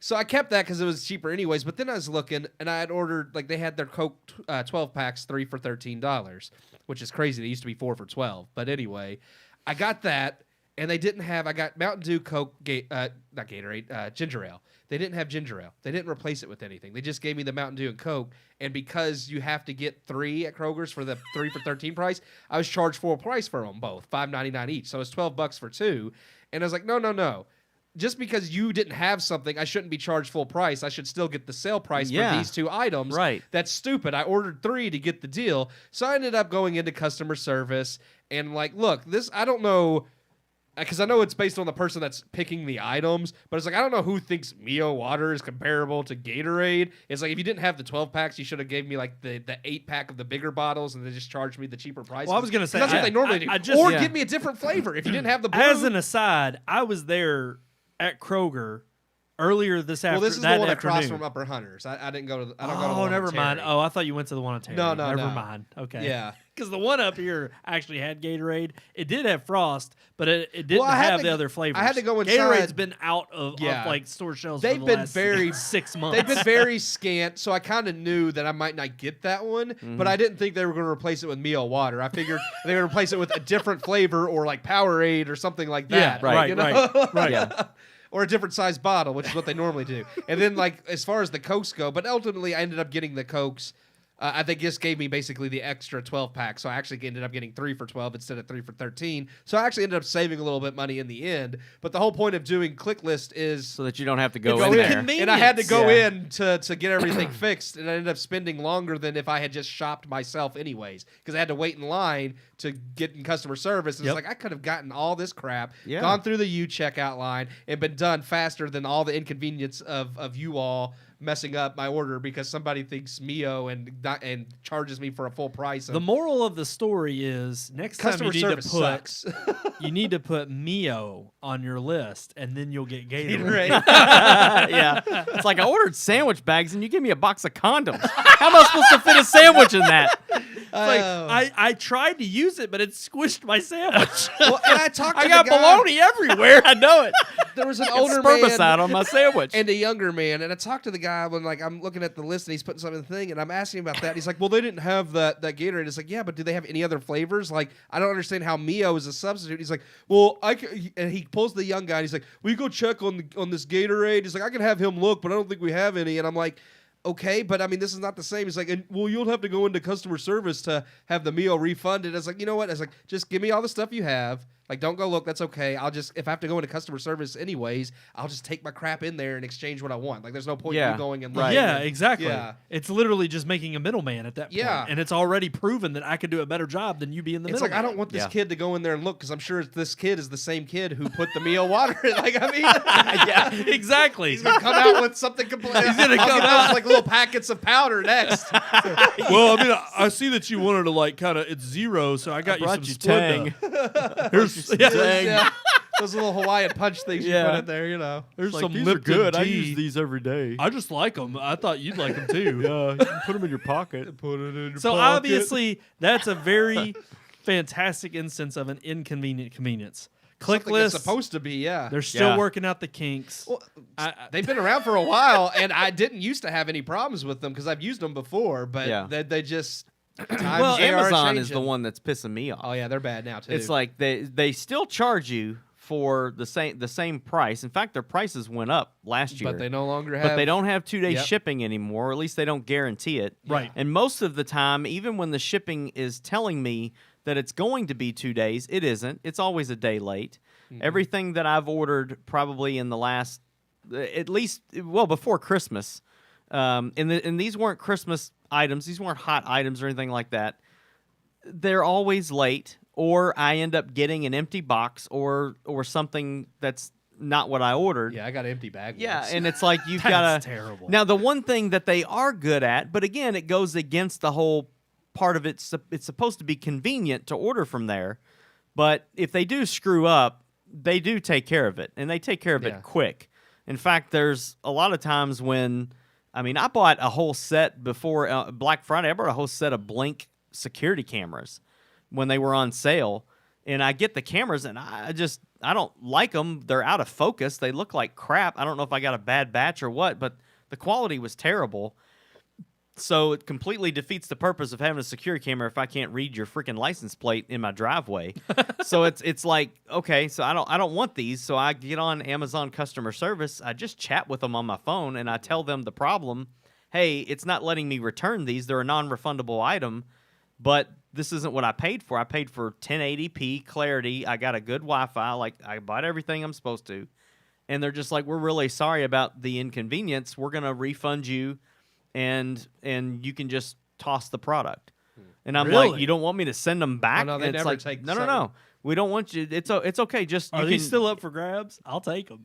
So I kept that because it was cheaper anyways. But then I was looking, and I had ordered, like, they had their Coke 12 packs, 3 for $13, which is crazy. They used to be 4 for $12. But anyway, I got that, and they didn't have, I got Mountain Dew, Coke, not Gatorade, ginger ale. They didn't have ginger ale. They didn't replace it with anything. They just gave me the Mountain Dew and Coke. And because you have to get 3 at Kroger's for the 3 for $13 price, I was charged full price for them both, $5.99 each. So it was $12 for 2. And I was like, no. Just because you didn't have something, I shouldn't be charged full price. I should still get the sale price for these 2 items. Right. That's stupid. I ordered 3 to get the deal. So I ended up going into customer service and like, look, this, I don't know, because I know it's based on the person that's picking the items, but it's like, I don't know who thinks Mio water is comparable to Gatorade. It's like, if you didn't have the 12 packs, you should have gave me like the 8-pack of the bigger bottles and they just charged me the cheaper price. Well, I was going to say, that's what they normally do. Or give me a different flavor. If you didn't have the blue. As an aside, I was there at Kroger earlier this afternoon. Well, this is the one across from Upper Hunters. I didn't go to. I don't go to the one never on mind. Terry. Oh, I thought you went to the one on Terry. No, never no. mind. Okay. Yeah. Because the one up here actually had Gatorade. It did have Frost, but it didn't have the other flavors. I had to go inside. Gatorade's been out of like store shelves. They've for the been last very 6 months. They've been very scant, so I kind of knew that I might not get that one, but I didn't think they were going to replace it with Mio water. I figured they would replace it with a different flavor or like Powerade or something like that. Right. You know? Right. Yeah. Or a different size bottle, which is what they normally do. And then, like, as far as the Cokes go, but ultimately I ended up getting the Cokes. They just gave me basically the extra 12-pack, so I actually ended up getting 3 for $12 instead of 3 for $13. So I actually ended up saving a little bit money in the end. But the whole point of doing Click List is So that you don't have to go go in there. convenient. and I had to go Yeah. in to get everything fixed, and I ended up spending longer than if I had just shopped myself anyways, because I had to wait in line to get in customer service. And it's like, I could have gotten all this crap, gone through the checkout line, and been done faster than all the inconvenience of you all messing up my order because somebody thinks Mio and charges me for a full price. The moral of the story is next time customer you need service to put sucks. you need to put Mio on your list, and then you'll get Gatorade. Gatorade. Yeah. It's like I ordered sandwich bags and you give me a box of condoms. How am I supposed to fit a sandwich in that? It's like I tried to use it, but it squished my sandwich. Well, and I talked to I got the guy. bologna everywhere. I know it. There was an It's older spermicide man on my sandwich. and a younger man, and I talked to the guy when like I'm looking at the list and he's putting something in the thing, and I'm asking him about that. He's like, "Well, they didn't have that Gatorade." It's like, "Yeah, but do they have any other flavors?" Like, I don't understand how Mio is a substitute. He's like, "Well, and he pulls the young guy, and he's like, "Will you go check on this Gatorade?" He's like, "I can have him look, but I don't think we have any." And I'm like, okay, but I mean, this is not the same. He's like, well, you'll have to go into customer service to have the Mio refunded. I was like, you know what? I was like, just give me all the stuff you have. Like, don't go look. That's okay. I'll just, if I have to go into customer service anyways, I'll just take my crap in there and exchange what I want. Like, there's no point in you going and looking. Yeah, exactly. Yeah. It's literally just making a middleman at that point. Yeah. And it's already proven that I could do a better job than you being the It's middleman. like, I don't want this Yeah. kid to go in there and look because I'm sure this kid is the same kid who put the Mio water in. Like, I mean, Yeah, exactly. he's going to come out with something completely. He's going to come out with like little packets of powder next. Well, I mean, I see that you wanted to like kind of it's zero, so I got brought you you some Tang. Splenda. Here's Yeah. Those little Hawaiian punch things you Yeah. put in there, you know. There's some these are Lipton good. I tea. use these every day. I just like them. I thought you'd like them too. Yeah, you can put them in your pocket. Put it in your So pocket. obviously, that's a very fantastic instance of an inconvenient convenience. Click Something that's list. supposed to be, yeah. They're still Yeah. working out the kinks. Well, I- they've been around for a while, and I didn't used to have any problems with them because I've used them before, but Yeah. they just times Well, they are Amazon is the changing. one that's pissing me off. Oh yeah, they're bad now too. It's like they still charge you for the same price. In fact, their prices went up last year. but they no longer have. But they don't have 2-day Yep. shipping anymore, or at least they don't guarantee it. Right. And most of the time, even when the shipping is telling me that it's going to be 2 days, it isn't. It's always a day late. Mm-hmm. Everything that I've ordered probably in the last at least before Christmas. And these weren't Christmas items. These weren't hot items or anything like that. They're always late, or I end up getting an empty box or something that's not what I ordered. Yeah, I got an empty bag. Yeah, once. and it's like you've got That's terrible. Now, the one thing that they are good at, but again, it goes against the whole part of it. It's supposed to be convenient to order from there, but if they do screw up, they do take care of it, and they take care of it quick. In fact, there's a lot of times when, I bought a whole set before Black Friday. I bought a whole set of Blink security cameras when they were on sale, and I get the cameras, and I don't like them. They're out of focus. They look like crap. I don't know if I got a bad batch or what, but the quality was terrible. So it completely defeats the purpose of having a security camera if I can't read your freaking license plate in my driveway. So it's like, okay, so I don't want these. So I get on Amazon customer service. I just chat with them on my phone, and I tell them the problem. Hey, it's not letting me return these. They're a non-refundable item, but this isn't what I paid for. I paid for 1080p clarity. I got a good Wi-Fi. Like, I bought everything I'm supposed to. And they're just like, we're really sorry about the inconvenience. We're going to refund you, and you can just toss the product. And I'm Really? like, you don't want me to send them back? Oh, no, they And it's never like, take no. We don't want you. It's okay. Just Are you these can, still up for grabs? I'll take them.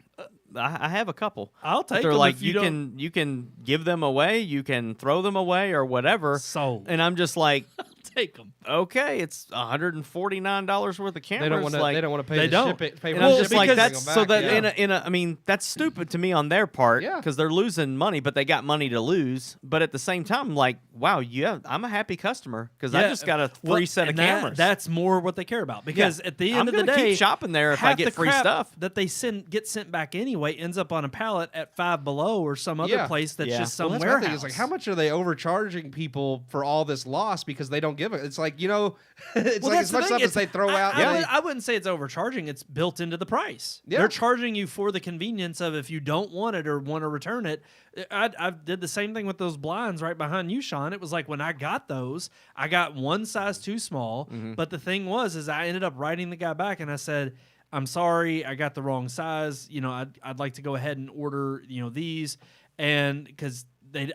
I have a couple. I'll But take they're them. like, if you can give them away, you can throw them away or whatever. Sold. And I'm just like, Take them. okay, it's $149 worth of cameras. they don't want to. like, They don't want to pay. They the don't. Ship it, pay and for I'm the just shipping like, and that's bring so them that back. in a, that's stupid to me on their part Yeah. because they're losing money, but they got money to lose. But at the same time, I'm like, wow, I'm a happy customer because I just got a free set of and that- cameras. That's more what they care about because at the end I'm of the gonna day, keep shopping there if I half get the free crap stuff. that they get sent back anyway ends up on a pallet at Five Below or some other Yeah. place that's Yeah. just some Well, that's warehouse. my thing. It's like, how much are they overcharging people for all this loss because they don't give it? It's like, it's Well, like that's as the much thing, stuff as it's- they throw out. I wouldn't say it's overcharging. It's built into the price. Yeah. They're charging you for the convenience of if you don't want it or want to return it. I did the same thing with those blinds right behind you, Sean. It was like when I got those, I got one size too small. But the thing is I ended up writing the guy back and I said, I'm sorry, I got the wrong size. I'd like to go ahead and order, these. And because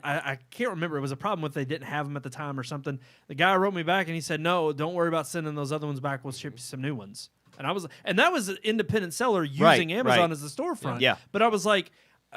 I can't remember. It was a problem with they didn't have them at the time or something. The guy wrote me back and he said, no, don't worry about sending those other ones back. We'll ship you some new ones. And that was an independent seller using Amazon as a storefront. Yeah. But I was like,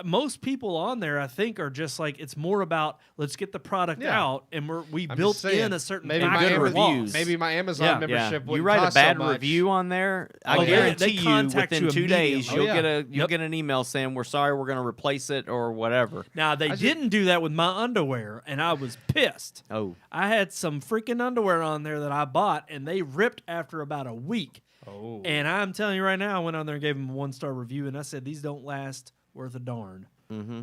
most people on there, I think, are just like, it's more about let's get the product out, and we I'm built just saying, in a certain maybe factor my of Amazon, loss. maybe my Amazon Yeah. membership You wouldn't write a cost so bad much. review on there, I Oh, yeah. guarantee They you contact within you 2 days immediately. you'll get an email saying we're sorry, we're going to replace it or whatever. Now, they didn't do that with my underwear, and I was pissed. Oh, I had some freaking underwear on there that I bought, and they ripped after about a week. Oh. And I'm telling you right now, I went on there and gave them a 1-star review, and I said, these don't last worth a darn.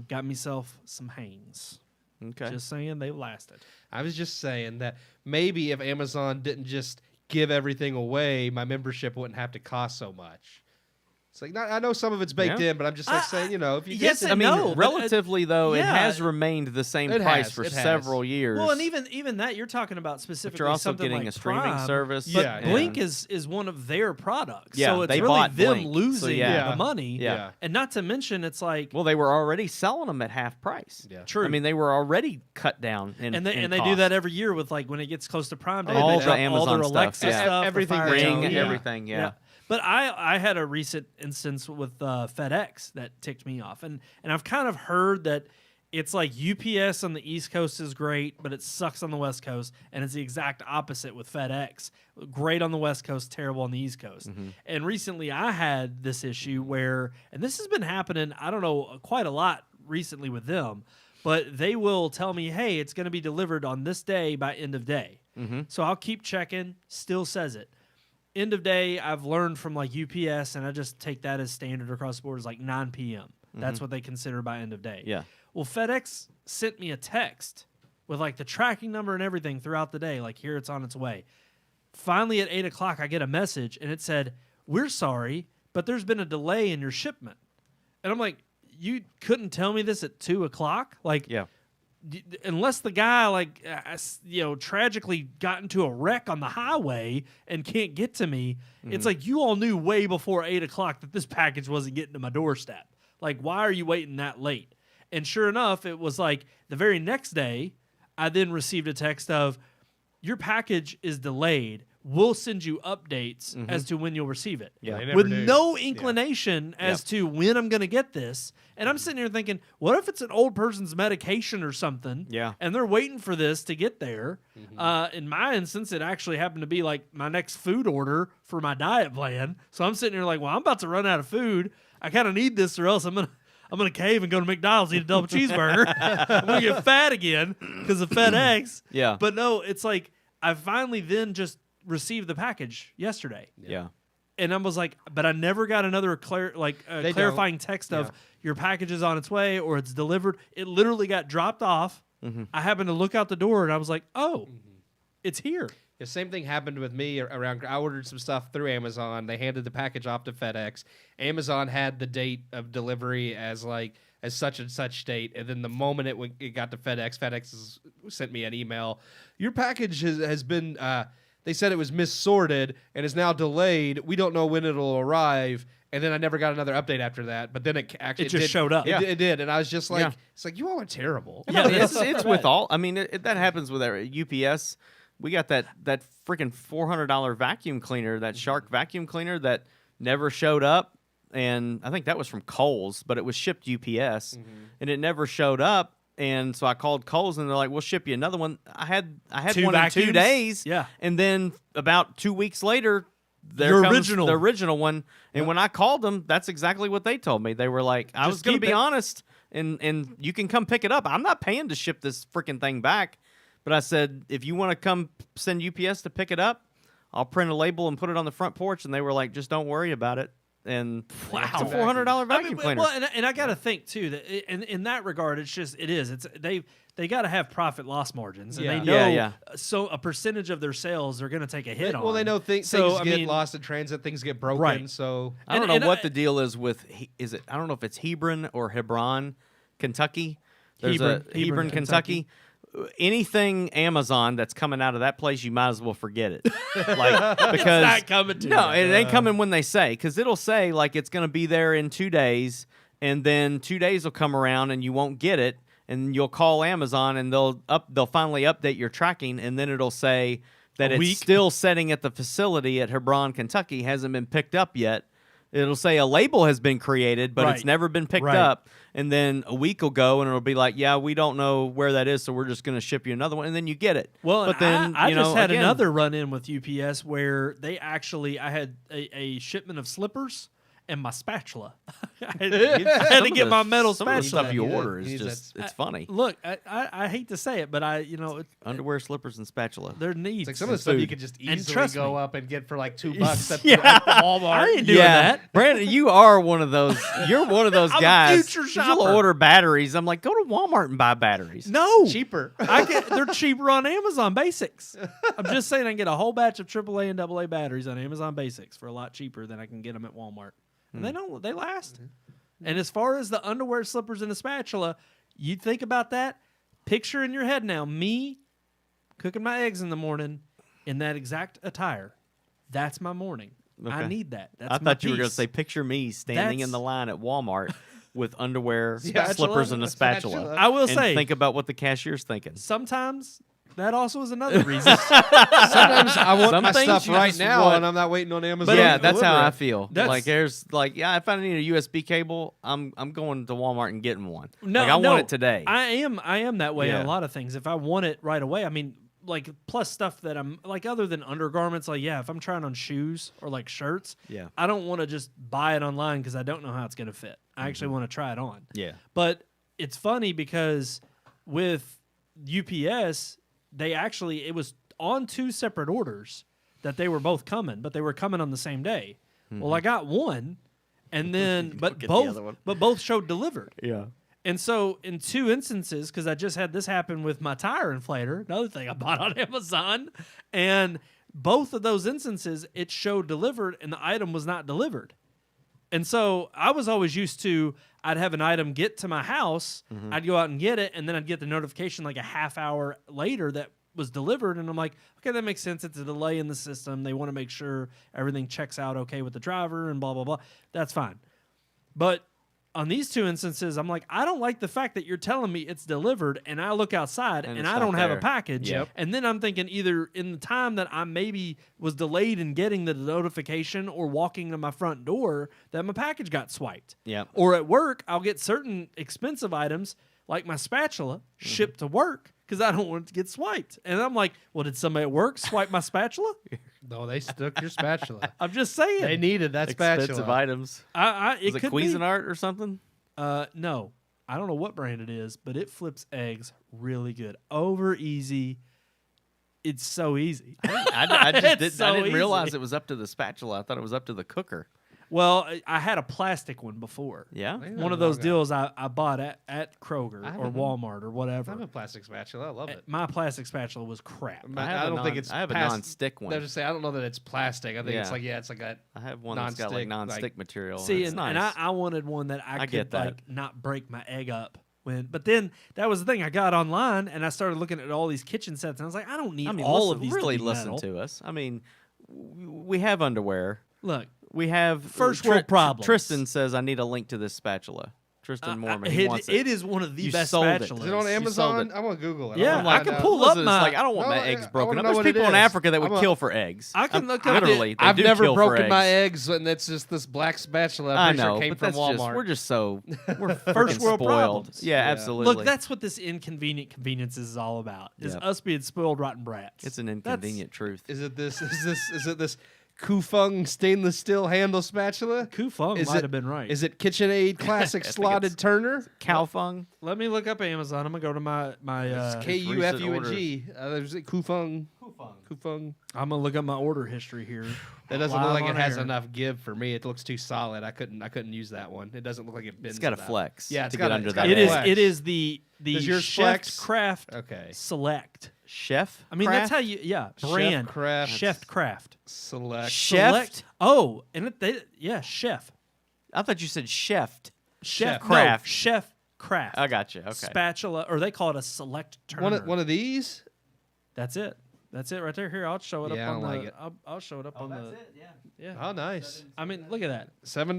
Got myself some hangs. okay. Just saying, they lasted. I was just saying that maybe if Amazon didn't just give everything away, my membership wouldn't have to cost so much. It's like, I know some of it's baked Yeah. in, but I'm just like saying, if you yes get and it, no, but, relatively though, it yeah. has remained the same It price has, for it has. several years. Well, and even that, you're talking about specifically but you're also something getting like a streaming Prime, service. But Yeah, Blink and- is one of their products. Yeah, so it's they really bought them Blink. So, losing yeah. the money. Yeah. And not to mention, it's like, Well, they were already selling them at half price. Yeah. true. I mean, they were already cut down in and they in do cost. that every year with like when it gets close to Prime Day. All they the drop all Amazon their stuff, Alexa yeah. stuff, Everything Fire Ring, TV. everything, yeah. But I had a recent instance with FedEx that ticked me off, and I've kind of heard that it's like UPS on the East Coast is great, but it sucks on the West Coast, and it's the exact opposite with FedEx. Great on the West Coast, terrible on the East Coast. And recently I had this issue where, and this has been happening, I don't know, quite a lot recently with them, but they will tell me, hey, it's going to be delivered on this day by end of day. So I'll keep checking, still says it. End of day, I've learned from like UPS, and I just take that as standard across the board, is like 9 p.m. That's what they consider by end of day. Yeah. Well, FedEx sent me a text with like the tracking number and everything throughout the day, like here it's on its way. Finally, at 8 o'clock, I get a message, and it said, we're sorry, but there's been a delay in your shipment. And I'm like, you couldn't tell me this at 2 o'clock? Like, Yeah. Unless the guy tragically got into a wreck on the highway and can't get to me, it's like you all knew way before 8 o'clock that this package wasn't getting to my doorstep. Like, why are you waiting that late? And sure enough, it was like the very next day, I then received a text of, your package is delayed. We'll send you updates as to when you'll receive it. Yeah. They never With do. no inclination as to when I'm going to get this. And I'm sitting here thinking, what if it's an old person's medication or something? Yeah. And they're waiting for this to get there. In my instance, it actually happened to be like my next food order for my diet plan. So I'm sitting here like, well, I'm about to run out of food. I kind of need this or else I'm gonna cave and go to McDonald's, eat a double cheeseburger. I'm gonna get fat again because of FedEx. Yeah. But no, it's like I finally then just received the package yesterday. Yeah. And I was like, but I never got another clarifying text of your package is on its way or it's delivered. It literally got dropped off. I happened to look out the door and I was like, oh, it's here. The same thing happened with me around. I ordered some stuff through Amazon. They handed the package off to FedEx. Amazon had the date of delivery as such and such date, and then the moment it got to FedEx sent me an email. Your package has been. They said it was missorted and is now delayed. We don't know when it'll arrive. And then I never got another update after that. But then it just showed up. It did, and I was just like, Yeah. it's like you all are terrible. Yeah, it's with all. I mean, that happens with our UPS. We got that freaking $400 vacuum cleaner, that Shark vacuum cleaner that never showed up, and I think that was from Kohl's, but it was shipped UPS, and it never showed up. And so I called Kohl's, and they're like, "We'll ship you another one." I had Two one vacuums? in 2 days, Yeah. and then about 2 weeks later, Your comes original. the original one. And when I called them, that's exactly what they told me. They were like, "I Just was going to keep be it." honest, and you can come pick it up. I'm not paying to ship this freaking thing back." But I said, if you want to come send UPS to pick it up, I'll print a label and put it on the front porch. And they were like, just don't worry about it. And it's a $400 vacuum cleaner. Well, and I got to think too that in that regard, they got to have profit loss margins, and they know so a percentage of their sales they're going to take a hit on. Well, they know things get lost in transit, things get broken. Right. So I don't know what the deal is with. I don't know if it's Hebron or Hebron, Kentucky. There's Hebron, Kentucky. Anything Amazon that's coming out of that place, you might as well forget it. Because it's not coming to no, you. it ain't coming when they say, because it'll say like it's going to be there in 2 days, and then 2 days will come around and you won't get it, and you'll call Amazon and they'll finally update your tracking, and then it'll say that it's still sitting at the facility at Hebron, Kentucky, hasn't been picked up yet. It'll say a label has been created, but it's never been picked up. And then a week will go, and it'll be like, yeah, we don't know where that is, so we're just going to ship you another one, and then you get it. Well, but then I just had another run-in with UPS where I had a shipment of slippers and my spatula. I had to get my metal some of the spatula. stuff you order is just, it's funny. Look, I hate to say it, but Underwear, slippers, and spatula. they're needs. it's like some of the stuff you could just And easily trust go me. up and get for like $2 at Walmart. I ain't doing that. Brandon, you are one of those. You're one of those I'm a guys. future You'll shopper. order batteries. I'm like, go to Walmart and buy batteries. No, Cheaper. they're cheaper on Amazon Basics. I'm just saying I can get a whole batch of AAA and AA batteries on Amazon Basics for a lot cheaper than I can get them at Walmart. And they last. And as far as the underwear, slippers, and the spatula, you think about that. Picture in your head now me cooking my eggs in the morning in that exact attire. That's my morning. Okay. I need that. That's I thought you were going to piece. say, picture me standing in the line at Walmart with underwear, Spatula, slippers, and a spatula. spatula. I will and say, think about what the cashier's thinking. sometimes that also is another reason. Sometimes I want Some my things stuff you right just now, want- and I'm not waiting on Amazon. Yeah, to that's how deliver I it. feel. That's- If I need a USB cable, I'm going to Walmart and getting one. No, I no, want it today. I am that way on Yeah. a lot of things. If I want it right away, I mean, like plus stuff that I'm like other than undergarments, like if I'm trying on shoes or like shirts, Yeah. I don't want to just buy it online because I don't know how it's going to fit. I Mm-hmm. actually want to try it on. Yeah. But it's funny because with UPS, it was on 2 separate orders that they were both coming, but they were coming on the same day. Well, I got one, and then but get the other one. both showed delivered. Yeah. And so, in 2 instances, because I just had this happen with my tire inflator, another thing I bought on Amazon, and both of those instances, it showed delivered, and the item was not delivered. And so, I was always used to, I'd have an item get to my house, I'd go out and get it, and then I'd get the notification like a half hour later that was delivered, and I'm like, okay, that makes sense. It's a delay in the system. They want to make sure everything checks out okay with the driver and blah, blah, blah. That's fine. But on these two instances, I'm like, I don't like the fact that you're telling me it's delivered, and I look outside and it's I not don't have a there. package. Yep. And then I'm thinking either in the time that I maybe was delayed in getting the notification or walking to my front door that my package got swiped. Yep. Or at work, I'll get certain expensive items like my spatula shipped to work because I don't want it to get swiped. And I'm like, well, did somebody at work swipe my spatula? No, they took your spatula. I'm just saying. They needed that Expensive spatula. items. It Is it could be. Cuisinart or something? No, I don't know what brand it is, but it flips eggs really good. Over easy. It's so easy. I It's just didn't, so I didn't easy. realize it was up to the spatula. I thought it was up to the cooker. Well, I had a plastic one before. Yeah. One of those deals I bought at Kroger I or haven't- Walmart or I whatever. have a plastic spatula. I love it. My plastic spatula was crap. I don't think it's. I have a past- non-stick one. I was just say I don't know that it's plastic. I think it's Yeah. it's like a. I have one that's got like non-stick, non-stick like- material. See, It's and nice. I wanted one that I could get that. like not break my egg up. But then that was the thing. I got online and I started looking at all these kitchen sets and I was like, I don't need all of these. Really to be listen metal. to us. I mean, we have underwear. Look, We have First world problems. Tristan says I need a link to this spatula. Tristan Mormon, he wants it is one of the You best sold it. spatulas. Is it on You sold Amazon? it. I'm gonna Google it. Yeah, wanna I find can out. pull up Listen, it's my- like I don't want No, my eggs I broken wanna up. know There's what it people in is. Africa that would I'm a- kill for eggs. I can look up literally. They I've do never kill for broken my eggs. eggs, and it's just this black spatula. I I'm pretty sure know, it came but from that's just Walmart. we're just so we're First freaking world spoiled. problems. Yeah, Yeah. absolutely. Look, that's what this inconvenient conveniences is all about. Is Yep. us being spoiled rotten brats. it's an inconvenient truth. Is it this? Is it this Kufeng stainless steel handle spatula? Kufeng Is might it- have been right. Is it KitchenAid classic think slotted it's- turner? Calfung. Let me look up Amazon. I'm gonna go to my It's KUFUNG. recent There's Kufeng. Kufeng. I'm gonna look up my order history here. That doesn't Live look like it on has air. enough give for me. It looks too solid. I couldn't use that one. It doesn't look like it bends. It's got a enough. flex. Yeah, it's to got get a- under it's that. got It a is. flex. It is the Does yours Chef flex? Craft Okay. Select. Chef. I mean, Craft? that's how you. Yeah, brand. Craft. Chef Craft. Select. Chef? Select. Oh, and chef. I thought you said chef. Chef Craft. No, Chef Craft. I got you. Okay. Spatula, or they call it a select turner. One of these. That's it. That's it right there. Here, I'll show it Yeah, I up on don't the. like it. I'll show it up on the. Yeah. Oh, nice. I mean, look at that. $7.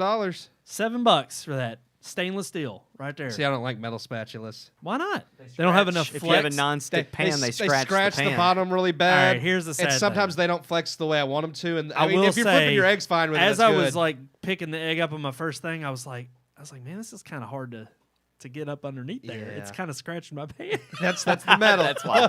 $7 for that stainless steel right there. See, I don't like metal spatulas. Why not? They don't have enough If flex. you have a non-stick pan, they scratch the pan. bottom really bad. All right, here's the sad And sometimes thing. they don't flex the way I want them to. And I I mean, will if you're say, flipping your eggs fine with it, as that's I was good. like picking the egg up on my first thing, I was like, man, this is kind of hard to get up underneath there. It's Yeah. kind of scratching my pan. that's the metal. That's why.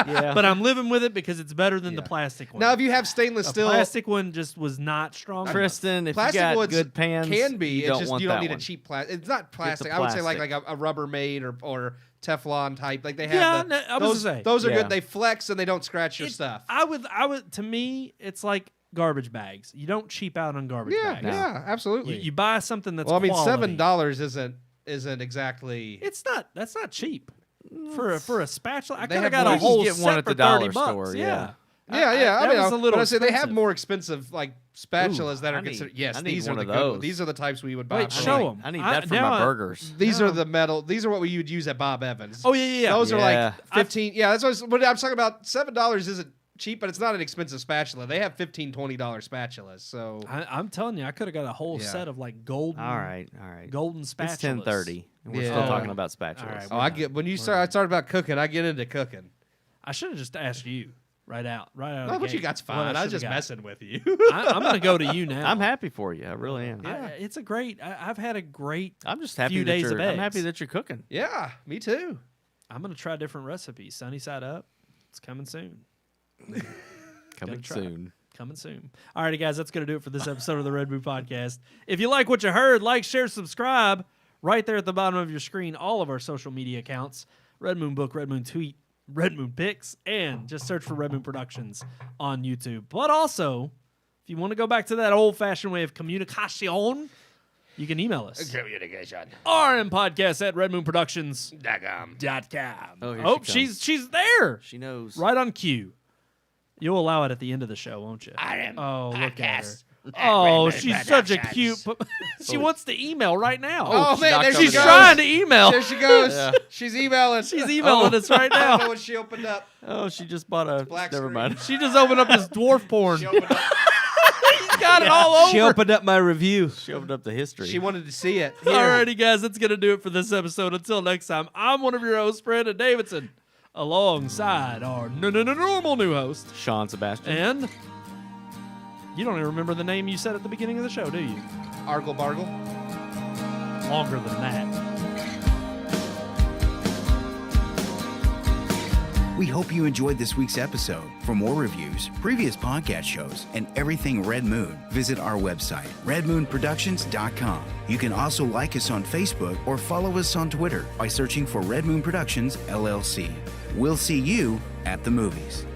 Yeah. But I'm living with it because it's better than the Yeah. plastic one. Now, if you have stainless the steel, plastic one just was not strong. enough. Tristan, if plastic you got woods good pans, can be. you It's don't just want you don't that need one. a cheap plastic. It's not the plastic. I would say like plastic. a Rubbermaid or Teflon type. Like they have. Yeah, the- no, I was those, gonna say. those are Yeah. good. They flex and they don't scratch your It- stuff. I would. To me, it's like garbage bags. You don't cheap out on garbage Yeah, bags. yeah, absolutely. You buy something that's well, I mean, quality. $7 isn't exactly. It's not. That's not cheap for a spatula. I They could have have got a more- whole you can get set one at for the dollar $30. store, yeah. Yeah. Yeah, I mean, that was a little but I say they have expensive. more expensive like spatulas that I are need- considered. Yes, I need these are one the of good ones. those. These are the types we would buy. Wait, for, show like- 'em. I need I- that for now my I- burgers. These No. are the metal. These are what we would use at Bob Evans. Oh yeah. Those are Yeah. like 15. Yeah, that's what I'm talking about. $7 isn't cheap, but it's not an expensive spatula. They have $15-$20 spatulas. So I'm telling you, I could have got a whole Yeah. set of like golden. All right. Golden spatulas. It's 10:30, and we're Yeah. still Oh. talking about spatulas. All right. I get when you start. I started about cooking. I get into cooking. I should have just asked you right out. No, of the what you gate got's what fine. I was should've just got. messing with you. I'm gonna go to you now. I'm happy for you. I really am. It's a great. I've had a great. I'm just happy few that days you're. of I'm eggs. happy that you're cooking. Yeah, me too. I'm gonna try different recipes. Sunny side up. It's coming soon. Coming try. soon. Coming soon. All righty, guys, that's going to do it for this episode of the Red Moon Podcast. If you like what you heard, like, share, subscribe. Right there at the bottom of your screen, all of our social media accounts. Red Moon Book, Red Moon Tweet, Red Moon Pics, and just search for Red Moon Productions on YouTube. But also, if you want to go back to that old-fashioned way of communication, you can email us. Communication. RMPodcast at redmoonproductions.com. Oh, here Oh, she comes. she's there. She knows. Right on cue. You'll allow it at the end of the show, won't you? Oh, look at her. Oh, she's such a cute. She wants to email right now. Oh, man, knocked there over she she's the- goes. trying to email. There she goes. Yeah. She's emailing. She's emailing us right I don't know now. what she opened up. Oh, she just bought a. Black Never screen. mind. She just opened up this dwarf porn. She opened up. He's got got it all over. She opened up my review. She opened up the history. She wanted to see it. Here. Alrighty, guys, that's gonna do it for this episode. Until next time, I'm one of your hosts, Brandon Davidson, alongside our normal new host, Sean Sebastian. and you don't even remember the name you said at the beginning of the show, do you? Argle Bargle. Longer than that. We hope you enjoyed this week's episode. For more reviews, previous podcast shows, and everything Red Moon, visit our website, redmoonproductions.com. You can also like us on Facebook or follow us on Twitter by searching for Red Moon Productions, LLC. We'll see you at the movies.